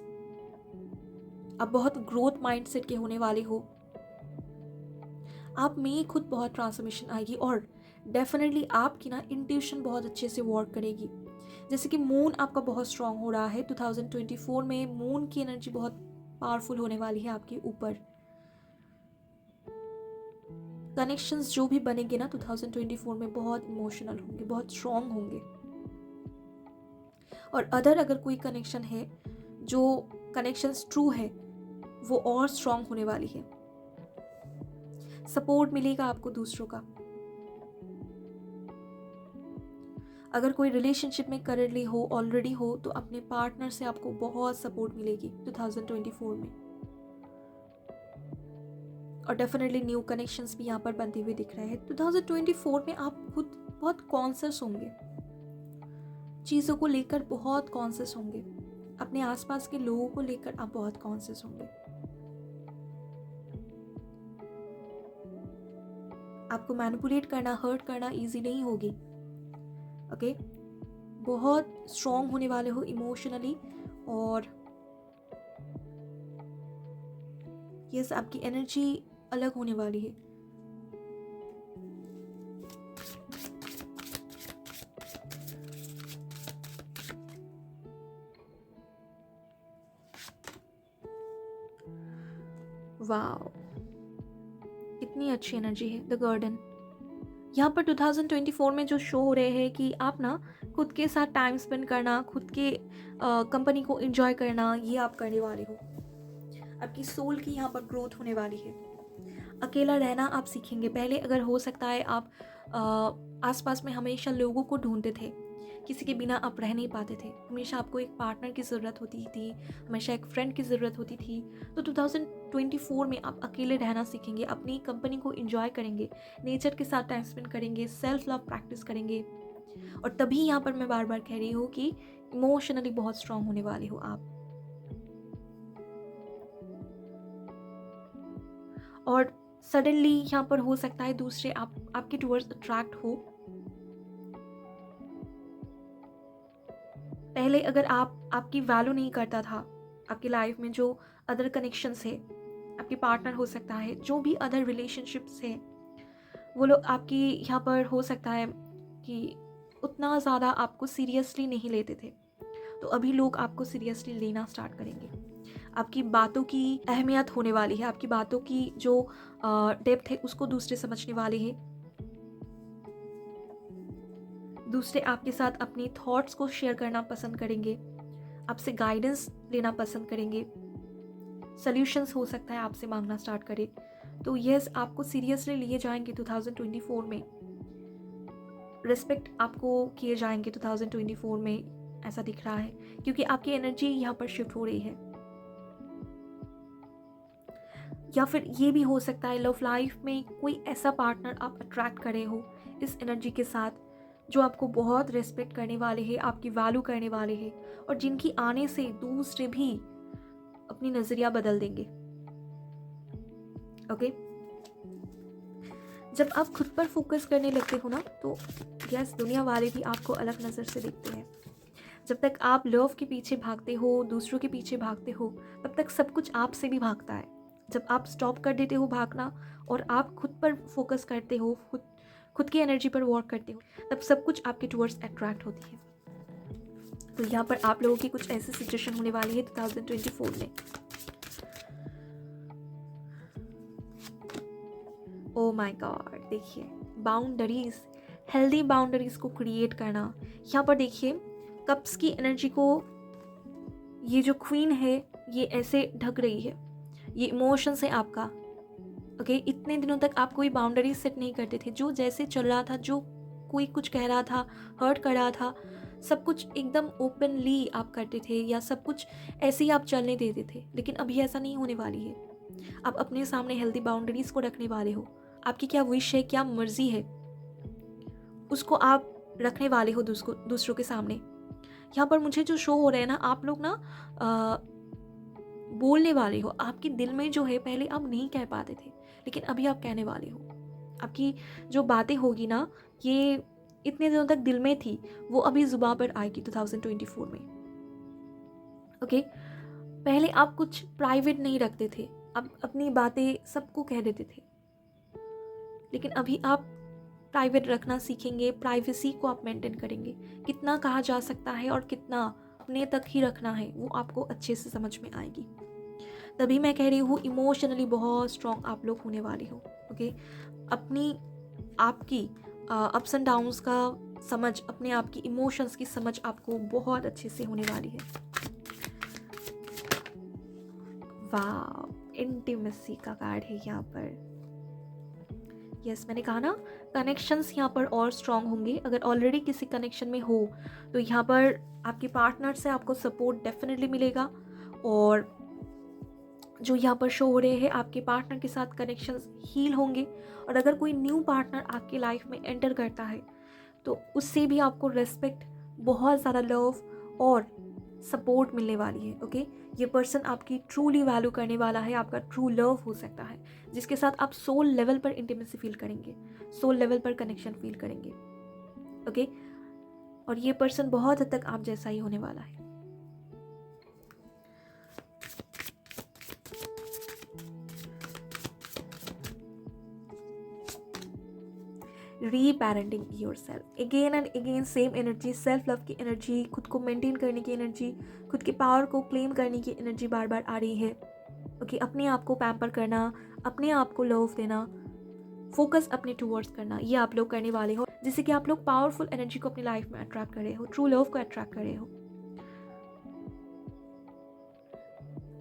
आप बहुत ग्रोथ माइंडसेट के होने वाले हो। आप में खुद बहुत ट्रांसफॉर्मेशन आएगी और डेफिनेटली आपकी ना इंट्यूशन बहुत अच्छे से वर्क करेगी। जैसे कि मून आपका बहुत स्ट्रांग हो रहा है 2024 में। मून की एनर्जी बहुत पावरफुल होने वाली है आपके ऊपर। कनेक्शंस जो भी बनेंगे ना 2024 में बहुत इमोशनल होंगे, बहुत स्ट्रांग होंगे। और अगर कोई कनेक्शन है, जो कनेक्शंस ट्रू है, वो और स्ट्रांग होने वाली है। सपोर्ट मिलेगा आपको दूसरों का। अगर कोई रिलेशनशिप में करंटली हो, ऑलरेडी हो, तो अपने पार्टनर से आपको बहुत सपोर्ट मिलेगी 2024 में। और डेफिनेटली न्यू कनेक्शंस भी यहाँ पर बनते हुए दिख रहे हैं 2024 में। आप खुद बहुत कॉन्शियस होंगे, चीज़ों को लेकर बहुत कॉन्शियस होंगे, अपने आसपास के लोगों को लेकर आप बहुत कॉन्शियस होंगे। आपको मैनिपुलेट करना, हर्ट करना इजी नहीं होगी। ओके, बहुत स्ट्रांग होने वाले हो इमोशनली। और यस, आपकी एनर्जी अलग होने वाली है। वाओ, इतनी अच्छी एनर्जी है। द गार्डन यहाँ पर 2024 में जो शो हो रहे हैं कि आप ना खुद के साथ टाइम स्पेंड करना, खुद के कंपनी को एंजॉय करना, ये आप करने वाले हो। आपकी सोल की यहाँ पर ग्रोथ होने वाली है। अकेला रहना आप सीखेंगे। पहले अगर हो सकता है आप आसपास में हमेशा लोगों को ढूंढते थे, किसी के बिना आप रह नहीं पाते थे, हमेशा आपको एक पार्टनर की ज़रूरत होती थी, हमेशा एक फ्रेंड की ज़रूरत होती थी। तो 2024 में आप अकेले रहना सीखेंगे, अपनी कंपनी को एंजॉय करेंगे, नेचर के साथ टाइम स्पेंड करेंगे, सेल्फ लव प्रैक्टिस करेंगे। और तभी यहाँ पर मैं बार बार कह रही हूँ कि इमोशनली बहुत स्ट्रांग होने वाले हो आप। और सडनली यहाँ पर हो सकता है दूसरे आपके टूवर्ड्स अट्रैक्ट हो। पहले अगर आपकी वैल्यू नहीं करता था, आपकी लाइफ में जो अदर कनेक्शंस है, आपके पार्टनर हो सकता है, जो भी अदर रिलेशनशिप्स है, वो लोग आपकी यहाँ पर हो सकता है कि उतना ज़्यादा आपको सीरियसली नहीं लेते थे, तो अभी लोग आपको सीरियसली लेना स्टार्ट करेंगे। आपकी बातों की अहमियत होने वाली है, आपकी बातों की जो डेप्थ है उसको दूसरे समझने वाले हैं। दूसरे आपके साथ अपनी थॉट्स को शेयर करना पसंद करेंगे, आपसे गाइडेंस लेना पसंद करेंगे, सॉल्यूशंस हो सकता है आपसे मांगना स्टार्ट करे। तो यस, आपको सीरियसली लिए जाएंगे 2024 में, रिस्पेक्ट आपको किए जाएंगे 2024 में, ऐसा दिख रहा है, क्योंकि आपकी एनर्जी यहाँ पर शिफ्ट हो रही है। या फिर ये भी हो सकता है लव लाइफ में कोई ऐसा पार्टनर आप अट्रैक्ट करे हो इस एनर्जी के साथ, जो आपको बहुत रिस्पेक्ट करने वाले हैं, आपकी वैल्यू करने वाले हैं, और जिनकी आने से दूसरे भी अपनी नज़रिया बदल देंगे। ओके, जब आप खुद पर फोकस करने लगते हो ना, तो यस, दुनिया वाले भी आपको अलग नज़र से देखते हैं। जब तक आप लव के पीछे भागते हो, दूसरों के पीछे भागते हो, तब तक सब कुछ आपसे भी भागता है। जब आप स्टॉप कर देते हो भागना और आप खुद पर फोकस करते हो, खुद की एनर्जी पर वर्क करते हो, तब सब कुछ आपके टुवर्ड्स अट्रैक्ट होती है। तो यहाँ पर आप लोगों की कुछ ऐसी सिचुएशन होने वाली है 2024 में। ओ माय गॉड, देखिए, बाउंड्रीज, हेल्दी बाउंड्रीज को क्रिएट करना। यहाँ पर देखिए, कप्स की एनर्जी को ये जो क्वीन है ये ऐसे ढक रही है, ये इमोशंस है आपका। ओके, इतने दिनों तक आप कोई बाउंड्री सेट नहीं करते थे, जो जैसे चल रहा था, जो कोई कुछ कह रहा था, हर्ट कर रहा था, सब कुछ एकदम ओपनली आप करते थे, या सब कुछ ऐसे ही आप चलने देते थे। लेकिन अभी ऐसा नहीं होने वाली है। आप अपने सामने हेल्दी बाउंड्रीज को रखने वाले हो। आपकी क्या विश है, क्या मर्जी है, उसको आप रखने वाले हो दूसरों के सामने। यहाँ पर मुझे जो शो हो रहा है ना, आप लोग ना बोलने वाले हो। आपके दिल में जो है, पहले आप नहीं कह पाते थे, लेकिन अभी आप कहने वाले हो। आपकी जो बातें होगी ना, ये इतने दिनों तक दिल में थी, वो अभी जुबान पर आएगी 2024 में। ओके, पहले आप कुछ प्राइवेट नहीं रखते थे, आप अपनी बातें सबको कह देते थे, लेकिन अभी आप प्राइवेट रखना सीखेंगे, प्राइवेसी को आप मेंटेन करेंगे। कितना कहा जा सकता है और कितना अपने तक ही रखना है, वो आपको अच्छे से समझ में आएगी। तभी मैं कह रही हूँ, इमोशनली बहुत स्ट्रॉन्ग आप लोग होने वाले हो। ओके, अपनी आपकी अप्स एंड डाउन्स का समझ, अपने आप की इमोशंस की समझ आपको बहुत अच्छे से होने वाली है। वाह, इंटीमेसी का कार्ड है यहाँ पर। यस, मैंने कहा ना, कनेक्शंस यहाँ पर और स्ट्रॉन्ग होंगे। अगर ऑलरेडी किसी कनेक्शन में हो, तो यहाँ पर आपके पार्टनर से आपको सपोर्ट डेफिनेटली मिलेगा। और जो यहाँ पर शो हो रहे हैं, आपके पार्टनर के साथ कनेक्शंस हील होंगे। और अगर कोई न्यू पार्टनर आपकी लाइफ में एंटर करता है, तो उससे भी आपको रेस्पेक्ट, बहुत ज़्यादा लव और सपोर्ट मिलने वाली है। ओके, ये पर्सन आपकी ट्रूली वैल्यू करने वाला है, आपका ट्रू लव हो सकता है, जिसके साथ आप सोल लेवल पर इंटीमेसी फील करेंगे, सोल लेवल पर कनेक्शन फील करेंगे। ओके, और ये पर्सन बहुत हद तक आप जैसा ही होने वाला है। Reparenting yourself, again and again same energy, self love की एनर्जी, खुद को मेंटेन करने की एनर्जी, खुद के पावर को क्लेम करने की एनर्जी बार बार आ रही है। ओके, अपने आप को पैम्पर करना, अपने आप को लव देना, फोकस अपने टूवर्ड्स करना, ये आप लोग करने वाले हो, जिससे कि आप लोग पावरफुल एनर्जी को अपनी लाइफ में अट्रैक्ट कर रहे हो, ट्रू लव को अट्रैक्ट कर रहे हो।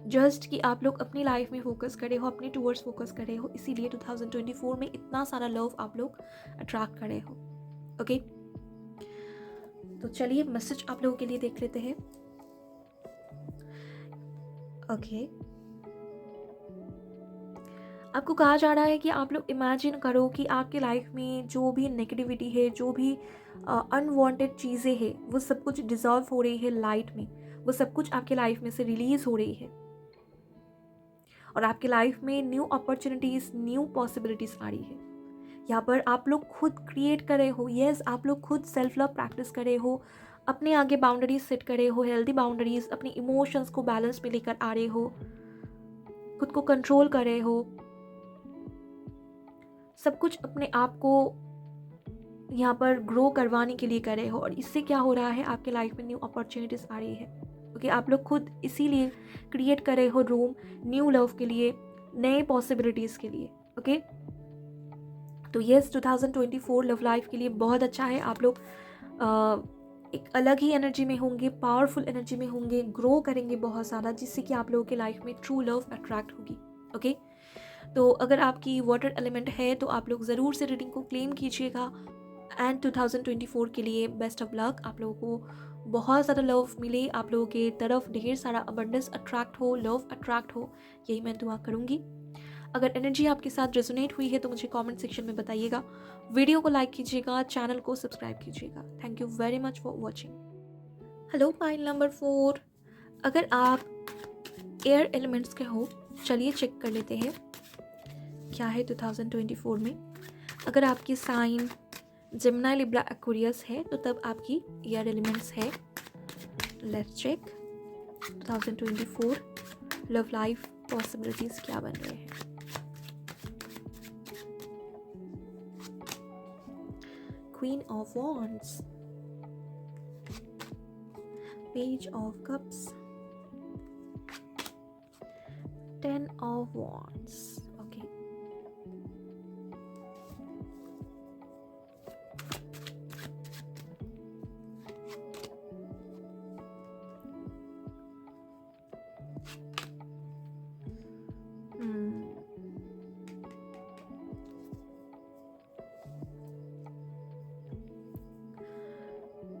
जस्ट कि आप लोग अपनी लाइफ में फोकस कर रहे हो, अपने टूवर्ड्स फोकस कर रहे हो, इसीलिए 2024 में इतना सारा लव आप लोग अट्रैक्ट कर रहे हो। ओके, तो चलिए मैसेज आप लोगों के लिए देख लेते हैं। ओके, आपको कहा जा रहा है कि आप लोग इमेजिन करो कि आपके लाइफ में जो भी नेगेटिविटी है, जो भी अनवांटेड चीज़ें हैं, वो सब कुछ डिज़ॉल्व हो रही है लाइट में, वो सब कुछ आपके लाइफ में से रिलीज हो रही है और आपके लाइफ में न्यू अपॉर्चुनिटीज़, न्यू पॉसिबिलिटीज़ आ रही है। यहाँ पर आप लोग खुद क्रिएट कर रहे हो, यस आप लोग खुद सेल्फ लव प्रैक्टिस कर रहे हो, अपने आगे बाउंड्रीज सेट कर रहे हो, हेल्दी बाउंड्रीज, अपनी इमोशंस को बैलेंस में लेकर आ रहे हो, खुद को कंट्रोल कर रहे हो, सब कुछ अपने आप को यहाँ पर ग्रो करवाने के लिए कर रहे हो। और इससे क्या हो रहा है, आपके लाइफ में न्यू अपॉर्चुनिटीज़ आ रही है। ओके, आप लोग खुद इसीलिए क्रिएट कर रहे हो रूम न्यू लव के लिए, नए पॉसिबिलिटीज़ के लिए। ओके, तो यस 2024 लव लाइफ के लिए बहुत अच्छा है। आप लोग एक अलग ही एनर्जी में होंगे, पावरफुल एनर्जी में होंगे, ग्रो करेंगे बहुत ज़्यादा, जिससे कि आप लोगों के लाइफ में ट्रू लव अट्रैक्ट होगी। ओके, तो अगर आपकी वाटर एलिमेंट है तो आप लोग ज़रूर से रीडिंग को क्लेम कीजिएगा। एंड 2024 के लिए बेस्ट ऑफ लक। आप लोगों को बहुत ज़्यादा लव मिले, आप लोगों के तरफ ढेर सारा अबंडेंस अट्रैक्ट हो, लव अट्रैक्ट हो, यही मैं दुआ करूँगी। अगर एनर्जी आपके साथ रेजोनेट हुई है तो मुझे कमेंट सेक्शन में बताइएगा। वीडियो को लाइक कीजिएगा, चैनल को सब्सक्राइब कीजिएगा। Thank you very much for watching. Hello pile number 4, अगर आप एयर एलिमेंट्स के हो, चलिए चेक कर लेते हैं क्या है 2024 में। अगर आपकी साइन जेमिनी, लिब्रा, एक्वेरियस है तो तब आपकी एयर एलिमेंट्स है। Let's check 2024 love life possibilities क्या बन रहे हैं। Queen of wands, page of cups, 10 of wands. Okay,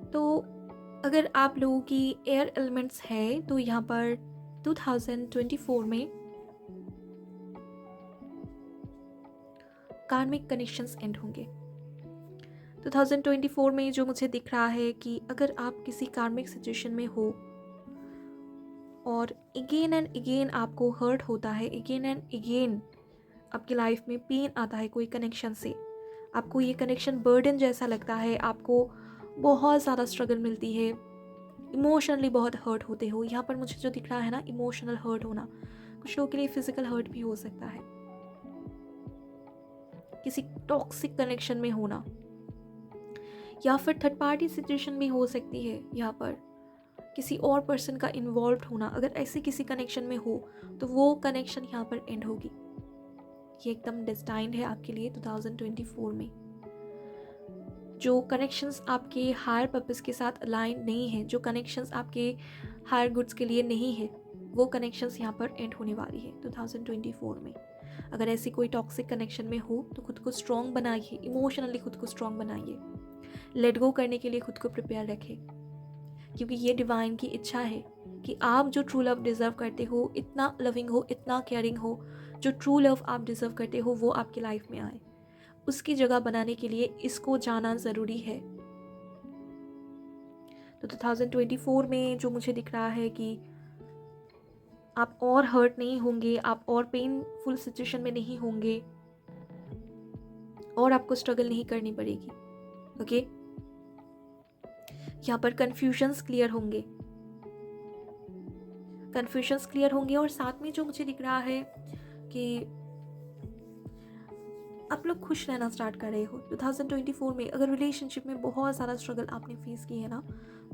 तो अगर आप लोगों की एयर एलिमेंट्स है तो यहाँ पर 2024 में कार्मिक कनेक्शंस एंड होंगे। 2024 में जो मुझे दिख रहा है कि अगर आप किसी कार्मिक सिचुएशन में हो और अगेन एंड अगेन आपको हर्ट होता है, अगेन एंड अगेन आपकी लाइफ में पेन आता है कोई कनेक्शन से, आपको ये कनेक्शन बर्डन जैसा लगता है, आपको बहुत ज़्यादा स्ट्रगल मिलती है, इमोशनली बहुत हर्ट होते हो। यहाँ पर मुझे जो दिख रहा है ना, इमोशनल हर्ट होना, कुछ लोगों के लिए फिजिकल हर्ट भी हो सकता है, किसी टॉक्सिक कनेक्शन में होना, या फिर थर्ड पार्टी सिचुएशन भी हो सकती है। यहाँ पर किसी और पर्सन का इन्वॉल्व होना, अगर ऐसे किसी कनेक्शन में हो तो वो कनेक्शन यहाँ पर एंड होगी। ये एकदम डेस्टाइन्ड है आपके लिए 2024 में। जो कनेक्शंस आपके हायर पर्पस के साथ अलाइन नहीं है, जो कनेक्शंस आपके हायर गुड्स के लिए नहीं है, वो कनेक्शंस यहाँ पर एंड होने वाली है 2024 में। अगर ऐसी कोई टॉक्सिक कनेक्शन में हो तो खुद को स्ट्रॉन्ग बनाइए, इमोशनली खुद को स्ट्रॉन्ग बनाइए, लेट गो करने के लिए खुद को प्रिपेयर रखें, क्योंकि ये डिवाइन की इच्छा है कि आप जो ट्रू लव डिज़र्व करते हो, इतना लविंग हो, इतना केयरिंग हो, जो ट्रू लव आप डिज़र्व करते हो वो आपकी लाइफ में आए। उसकी जगह बनाने के लिए इसको जाना ज़रूरी है। तो 2024 में जो मुझे दिख रहा है कि आप और हर्ट नहीं होंगे, आप और पेनफुल सिचुएशन में नहीं होंगे, और आपको स्ट्रगल नहीं करनी पड़ेगी। ओके, यहाँ पर कन्फ्यूजन्स क्लियर होंगे, कन्फ्यूजन्स क्लियर होंगे। और साथ में जो मुझे दिख रहा है कि आप लोग खुश रहना स्टार्ट कर रहे हो 2024 में। अगर रिलेशनशिप में बहुत ज़्यादा स्ट्रगल आपने फेस की है ना,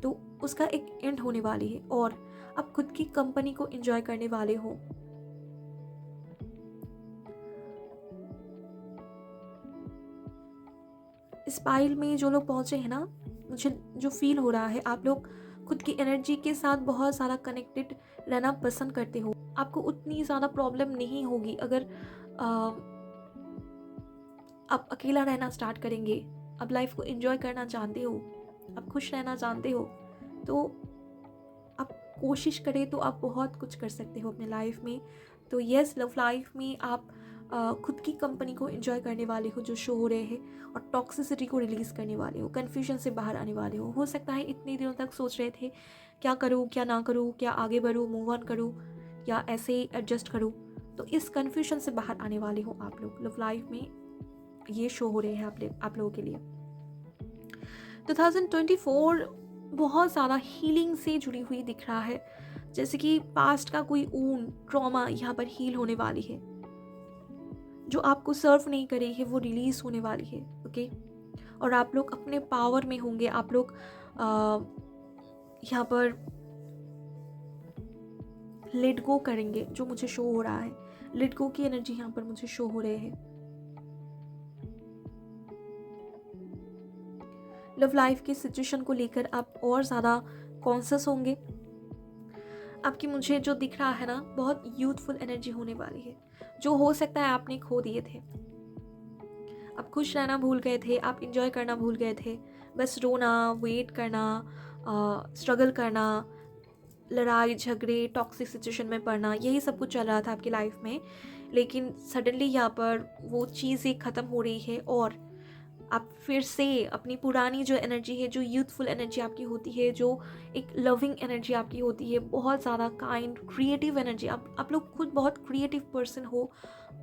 तो उसका एक एंड होने वाली है और आप खुद की कंपनी को एंजॉय करने वाले हो। इस पाइल में जो लोग पहुंचे हैं ना, मुझे जो फील हो रहा है, आप लोग खुद की एनर्जी के साथ बहुत ज़्यादा कनेक्टेड रहना पसंद करते हो। आपको उतनी ज़्यादा प्रॉब्लम नहीं होगी अगर आप अकेला रहना स्टार्ट करेंगे, आप लाइफ को एंजॉय करना चाहते हो, आप खुश रहना जानते हो तो आप कोशिश करें तो आप बहुत कुछ कर सकते हो अपने लाइफ में। तो यस, लव लाइफ में आप खुद की कंपनी को एंजॉय करने वाले हो जो शो हो रहे हैं, और टॉक्सिसिटी को रिलीज़ करने वाले हो, कन्फ्यूजन से बाहर आने वाले हो सकता है इतने दिनों तक सोच रहे थे क्या करूँ क्या ना करूँ, क्या आगे बढ़ूँ, मूव ऑन करूँ, या ऐसे ही एडजस्ट करूँ। तो इस कन्फ्यूजन से बाहर आने वाले हो आप लोग। लव लाइफ में ये शो हो रहे हैं आप लोगों के लिए। 2024 बहुत ज़्यादा हीलिंग से जुड़ी हुई दिख रहा है, जैसे कि पास्ट का कोई ऊन ट्रॉमा यहाँ पर हील होने वाली है, जो आपको सर्व नहीं कर रही है वो रिलीज होने वाली है। ओके, और आप लोग अपने पावर में होंगे। आप लोग यहाँ पर लेट गो करेंगे, जो मुझे शो हो रहा है। लेट गो की एनर्जी यहाँ पर मुझे शो हो रहे हैं। लव लाइफ की सिचुएशन को लेकर आप और ज़्यादा कॉन्शियस होंगे। आपकी मुझे जो दिख रहा है ना, बहुत यूथफुल एनर्जी होने वाली है, जो हो सकता है आपने खो दिए थे। आप खुश रहना भूल गए थे, आप इंजॉय करना भूल गए थे, बस रोना, वेट करना, स्ट्रगल करना, लड़ाई झगड़े, टॉक्सिक सिचुएशन में पड़ना, यही सब कुछ चल रहा था आपकी लाइफ में। लेकिन सडनली यहाँ पर वो चीज़ें ख़त्म हो रही है, और आप फिर से अपनी पुरानी जो एनर्जी है, जो यूथफुल एनर्जी आपकी होती है, जो एक लविंग एनर्जी आपकी होती है, बहुत ज़्यादा काइंड क्रिएटिव एनर्जी, आप लोग खुद बहुत क्रिएटिव पर्सन हो।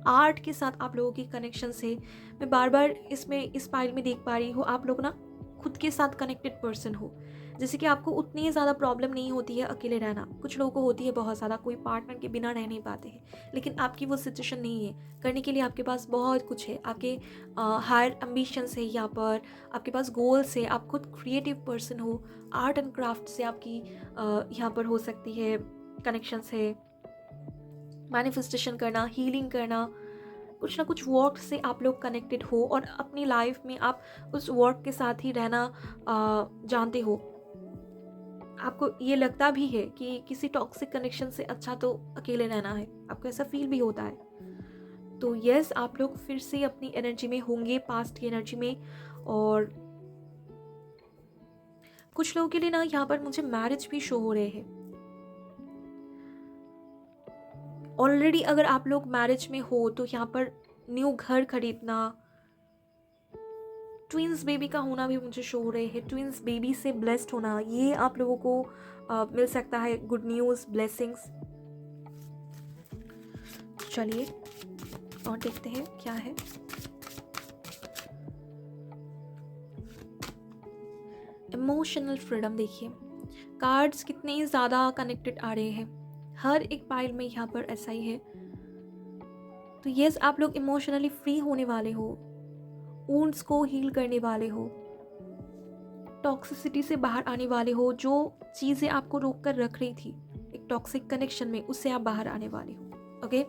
आर्ट के साथ आप लोगों की कनेक्शन है। मैं बार बार इसमें इस फाइल में देख पा रही हूँ, आप लोग ना खुद के साथ कनेक्टेड पर्सन हो, जैसे कि आपको उतनी ज़्यादा प्रॉब्लम नहीं होती है अकेले रहना। कुछ लोगों को होती है बहुत ज़्यादा, कोई पार्टनर के बिना रह नहीं पाते हैं, लेकिन आपकी वो सिचुएशन नहीं है। करने के लिए आपके पास बहुत कुछ है, आपके हायर एम्बिशंस है, यहाँ पर आपके पास गोल्स है, आप खुद क्रिएटिव पर्सन हो। आर्ट एंड क्राफ्ट से आपकी यहाँ पर हो सकती है कनेक्शंस है, मैनिफेस्टेशन करना, हीलिंग करना, कुछ ना कुछ वर्क से आप लोग कनेक्टेड हो, और अपनी लाइफ में आप उस वर्क के साथ ही रहना जानते हो। आपको ये लगता भी है कि किसी टॉक्सिक कनेक्शन से अच्छा तो अकेले रहना है, आपको ऐसा फील भी होता है। तो यस, आप लोग फिर से अपनी एनर्जी में होंगे, पास्ट की एनर्जी में। और कुछ लोगों के लिए ना यहाँ पर मुझे मैरिज भी शो हो रहे हैं। ऑलरेडी अगर आप लोग मैरिज में हो तो यहाँ पर न्यू घर खरीदना, ट्विंस बेबी का होना भी मुझे शो हो रहे हैं। ट्विंस बेबी से ब्लेस्ड होना, ये आप लोगों को मिल सकता है, गुड न्यूज़, ब्लेसिंग्स। चलिए और देखते हैं क्या है। इमोशनल फ्रीडम, देखिए कार्ड्स कितने ज़्यादा कनेक्टेड आ रहे हैं, हर एक पाइल में यहाँ पर ऐसा ही है। तो यस, आप लोग इमोशनली फ्री होने वाले हो, वुंड्स को हील करने वाले हो, टॉक्सिसिटी से बाहर आने वाले हो। जो चीज़ें आपको रोक कर रख रही थी एक टॉक्सिक कनेक्शन में, उससे आप बाहर आने वाले हो। ओके,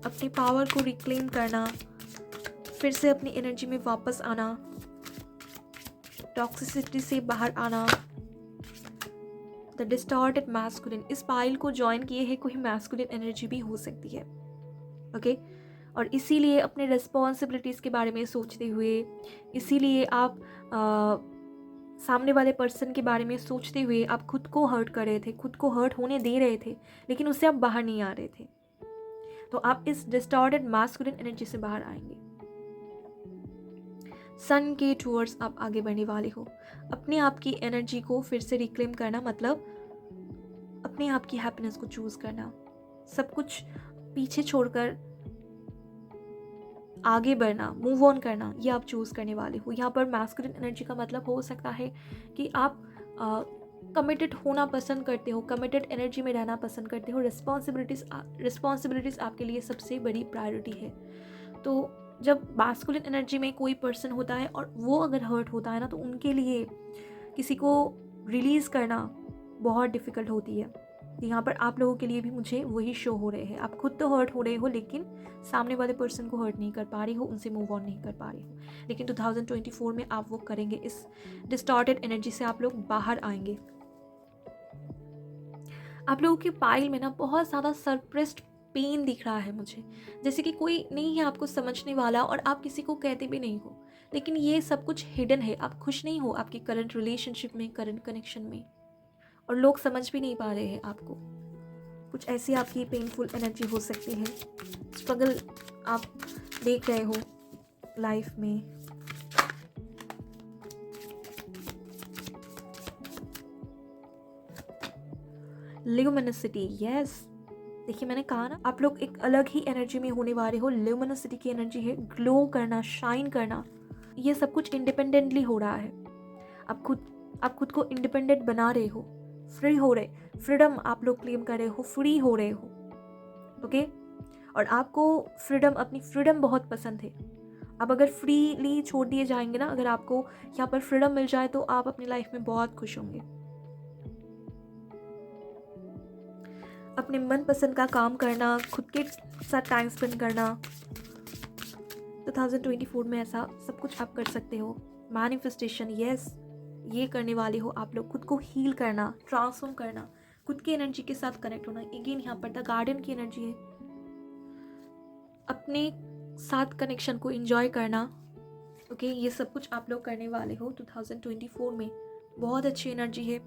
अपने पावर को रिक्लेम करना, फिर से अपनी एनर्जी में वापस आना, टॉक्सिसिटी से बाहर आना। द डिस्टॉर्टेड मैस्कुलिन, इस पाइल को ज्वाइन किए है कोई मैस्कुलिन एनर्जी भी हो सकती है। ओके, और इसीलिए अपने रिस्पॉन्सिबिलिटीज़ के बारे में सोचते हुए, इसीलिए आप सामने वाले पर्सन के बारे में सोचते हुए आप खुद को हर्ट कर रहे थे, खुद को हर्ट होने दे रहे थे, लेकिन उससे आप बाहर नहीं आ रहे थे। तो आप इस डिस्टॉर्टेड मैस्कुलिन एनर्जी से बाहर आएंगे। सन के टूवर्ड्स आप आगे बढ़ने वाले हो। अपने आप की एनर्जी को फिर से रिक्लेम करना, मतलब अपने आप की हैप्पीनेस को चूज करना, सब कुछ पीछे छोड़कर आगे बढ़ना, मूव ऑन करना, ये आप चूज करने वाले हो। यहाँ पर मैस्कुलिन एनर्जी का मतलब हो सकता है कि आप कमिटेड होना पसंद करते हो, कमिटेड एनर्जी में रहना पसंद करते हो। रिस्पॉन्सिबिलिटीज़ आपके लिए सबसे बड़ी प्रायोरिटी है। तो जब मैस्कुलिन एनर्जी में कोई पर्सन होता है और वो अगर हर्ट होता है ना, तो उनके लिए किसी को रिलीज़ करना बहुत डिफ़िकल्ट होती है। यहाँ पर आप लोगों के लिए भी मुझे वही शो हो रहे हैं। आप खुद तो हर्ट हो रहे हो, लेकिन सामने वाले पर्सन को हर्ट नहीं कर पा रही हो, उनसे मूव ऑन नहीं कर पा रही हो। लेकिन 2024 में आप वो करेंगे, इस डिस्टॉर्टेड एनर्जी से आप लोग बाहर आएंगे। आप लोगों के पाइल में ना बहुत ज़्यादा सरप्रेस्ड पेन दिख रहा है मुझे, जैसे कि कोई नहीं है आपको समझने वाला और आप किसी को कहते भी नहीं हो, लेकिन ये सब कुछ हिडन है। आप खुश नहीं हो आपकी करंट रिलेशनशिप में, करंट कनेक्शन में, और लोग समझ भी नहीं पा रहे हैं आपको। कुछ ऐसी आपकी पेनफुल एनर्जी हो सकती है, स्ट्रगल आप देख रहे हो लाइफ में। ल्यूमिनोसिटी, यस, देखिए मैंने कहा ना, आप लोग एक अलग ही एनर्जी में होने वाले हो। ल्यूमिनोसिटी की एनर्जी है, ग्लो करना, शाइन करना। ये सब कुछ इंडिपेंडेंटली हो रहा है। आप खुद को इंडिपेंडेंट बना रहे हो, फ्री हो रहे, फ्रीडम आप लोग क्लेम कर रहे हो, फ्री हो रहे हो। ओके, और आपको फ्रीडम, अपनी फ्रीडम बहुत पसंद है। अब अगर फ्रीली छोड़ दिए जाएंगे ना, अगर आपको यहाँ पर फ्रीडम मिल जाए तो आप अपनी लाइफ में बहुत खुश होंगे। अपने मनपसंद का काम करना, खुद के साथ टाइम स्पेंड करना, 2024 में ऐसा सब कुछ आप कर सकते हो। मैनिफेस्टेशन, यस, ये करने वाले हो आप लोग। खुद को हील करना, ट्रांसफॉर्म करना, खुद की एनर्जी के साथ कनेक्ट होना। अगेन यहाँ पर द गार्डन की एनर्जी है, अपने साथ कनेक्शन को एंजॉय करना। ओके, ये सब कुछ आप लोग करने वाले हो 2024 में। बहुत अच्छी एनर्जी है।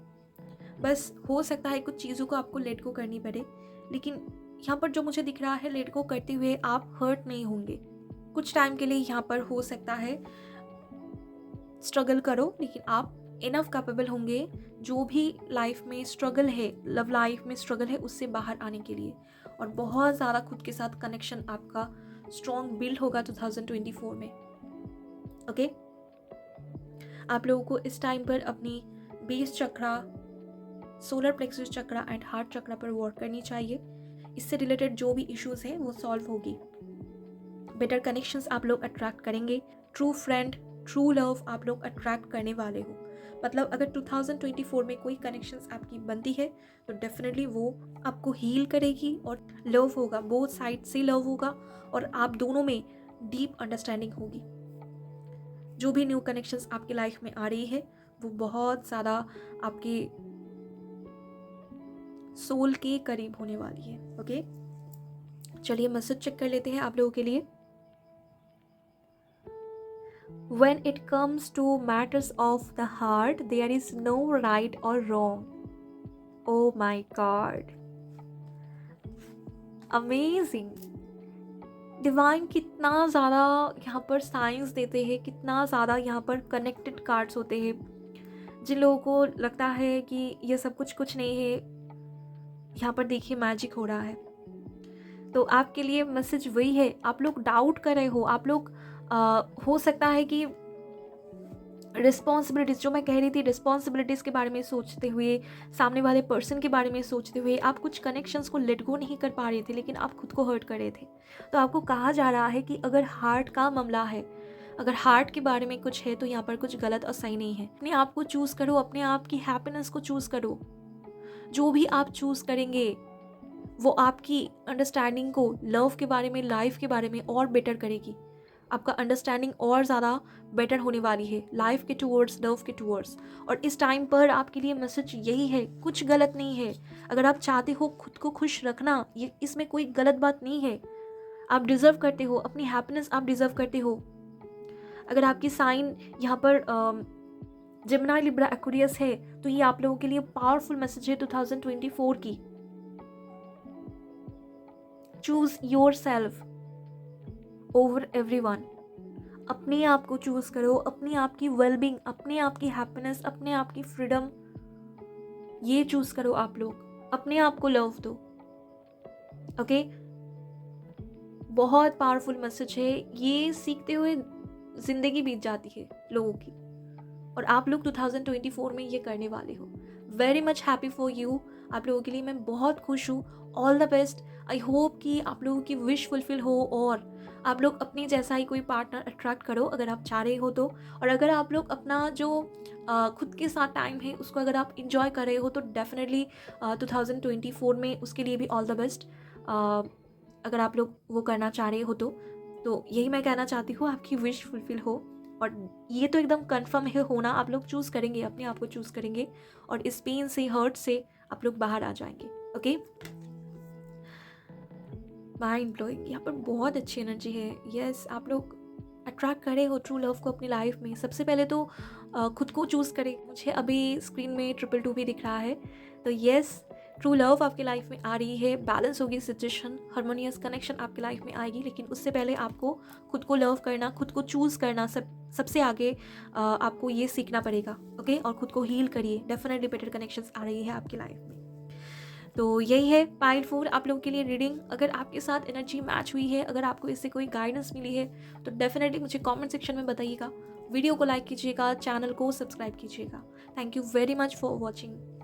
बस हो सकता है कुछ चीज़ों को आपको लेट गो करनी पड़े, लेकिन यहाँ पर जो मुझे दिख रहा है, लेट गो करते हुए आप हर्ट नहीं होंगे। कुछ टाइम के लिए यहाँ पर हो सकता है स्ट्रगल करो, लेकिन आप इनफ कैपेबल होंगे जो भी लाइफ में स्ट्रगल है, लव लाइफ में स्ट्रगल है, उससे बाहर आने के लिए। और बहुत ज़्यादा खुद के साथ कनेक्शन आपका स्ट्रॉन्ग बिल्ड होगा 2024 में। ओके, आप लोगों को इस टाइम पर अपनी base chakra, solar plexus chakra and heart chakra पर वर्क करनी चाहिए। इससे रिलेटेड जो भी इश्यूज हैं वो सॉल्व होगी। बेटर कनेक्शंस आप लोग अट्रैक्ट करेंगे। ट्रू फ्रेंड, ट्रू लव आप लोग अट्रैक्ट करने वाले हो। मतलब अगर 2024 में कोई कनेक्शंस आपकी बनती है तो डेफिनेटली वो आपको हील करेगी और लव होगा, बोथ साइड से लव होगा और आप दोनों में डीप अंडरस्टैंडिंग होगी। जो भी न्यू कनेक्शंस आपकी लाइफ में आ रही है वो बहुत ज़्यादा आपके सोल के करीब होने वाली है। ओके, चलिए मैसेज चेक कर लेते हैं आप लोगों के लिए। When it comes to matters of the heart, there is no right or wrong. Oh my God, amazing! Divine कितना ज़्यादा यहाँ पर साइंस देते हैं, कितना ज़्यादा यहाँ पर कनेक्टेड कार्ड्स होते हैं। जिन लोगों को लगता है कि ये सब कुछ नहीं है, यहाँ पर देखिए मैजिक हो रहा है। तो आपके लिए मैसेज वही है, आप लोग डाउट कर रहे हो, आप लोग हो सकता है कि रिस्पॉन्सिबिलिटीज़, जो मैं कह रही थी, रिस्पॉन्सिबिलिटीज़ के बारे में सोचते हुए, सामने वाले पर्सन के बारे में सोचते हुए आप कुछ कनेक्शंस को लेट गो नहीं कर पा रहे थे, लेकिन आप खुद को हर्ट कर रहे थे। तो आपको कहा जा रहा है कि अगर हार्ट का मामला है, अगर हार्ट के बारे में कुछ है, तो यहाँ पर कुछ गलत और सही नहीं है। अपने आप को चूज़ करो, अपने आप की हैप्पीनेस को चूज़ करो। जो भी आप चूज़ करेंगे वो आपकी अंडरस्टैंडिंग को, लव के बारे में, लाइफ के बारे में और बेटर करेगी। आपका अंडरस्टैंडिंग और ज़्यादा बेटर होने वाली है लाइफ के टूवर्ड्स, लव के टूवर्ड्स। और इस टाइम पर आपके लिए मैसेज यही है, कुछ गलत नहीं है। अगर आप चाहते हो खुद को खुश रखना, ये इसमें कोई गलत बात नहीं है। आप डिज़र्व करते हो, अपनी हैप्पीनेस आप डिज़र्व करते हो। अगर आपकी साइन यहाँ पर जेमिनी, लिब्रा, एक्वेरियस है तो ये आप लोगों के लिए पावरफुल मैसेज है 2024 की। Choose your self over everyone. अपने आप को चूज करो, अपने आप की वेलबींग, अपने आप की हैप्पीनेस, अपने आप की फ्रीडम, ये चूज करो। आप लोग अपने आप को लव दो। ओके, बहुत पावरफुल मैसेज है। ये सीखते हुए जिंदगी बीत जाती है लोगों की, और आप लोग 2024 में ये करने वाले हो। Very much happy for you. आप लोगों के लिए मैं बहुत खुश हूँ। All the best. I hope कि आप लोगों की विश फुलफिल हो और आप लोग अपने जैसा ही कोई पार्टनर अट्रैक्ट करो, अगर आप चाह रहे हो तो। और अगर आप लोग अपना जो खुद के साथ टाइम है उसको अगर आप इंजॉय कर रहे हो तो डेफिनेटली 2024 में उसके लिए भी ऑल द बेस्ट। अगर आप लोग वो करना चाह रहे हो तो यही मैं कहना चाहती हूँ, आपकी विश फुलफिल हो। और ये तो एकदम कंफर्म है होना, आप लोग चूज़ करेंगे, अपने आप को चूज़ करेंगे और इस पेन से, हर्ट से आप लोग बाहर आ जाएंगे। ओके, माइंड ब्लोइंग, यहाँ पर बहुत अच्छी एनर्जी है। यस, आप लोग अट्रैक्ट करे हो ट्रू लव को अपनी लाइफ में। सबसे पहले तो खुद को चूज़ करें। मुझे अभी स्क्रीन में 222 भी दिख रहा है। तो यस, ट्रू लव आपकी लाइफ में आ रही है, बैलेंस होगी सिचुएशन, हार्मोनियस कनेक्शन आपकी लाइफ में आएगी। लेकिन उससे पहले आपको खुद को लव करना, खुद को चूज़ करना, सबसे आगे आपको ये सीखना पड़ेगा। ओके, और खुद को हील करिए। डेफिनेटली बेटर कनेक्शंस आ रही है आपकी लाइफ में। तो यही है पाइल 4 आप लोगों के लिए रीडिंग। अगर आपके साथ एनर्जी मैच हुई है, अगर आपको इससे कोई गाइडेंस मिली है, तो डेफिनेटली मुझे कमेंट सेक्शन में बताइएगा। वीडियो को लाइक कीजिएगा, चैनल को सब्सक्राइब कीजिएगा। Thank you very much for watching.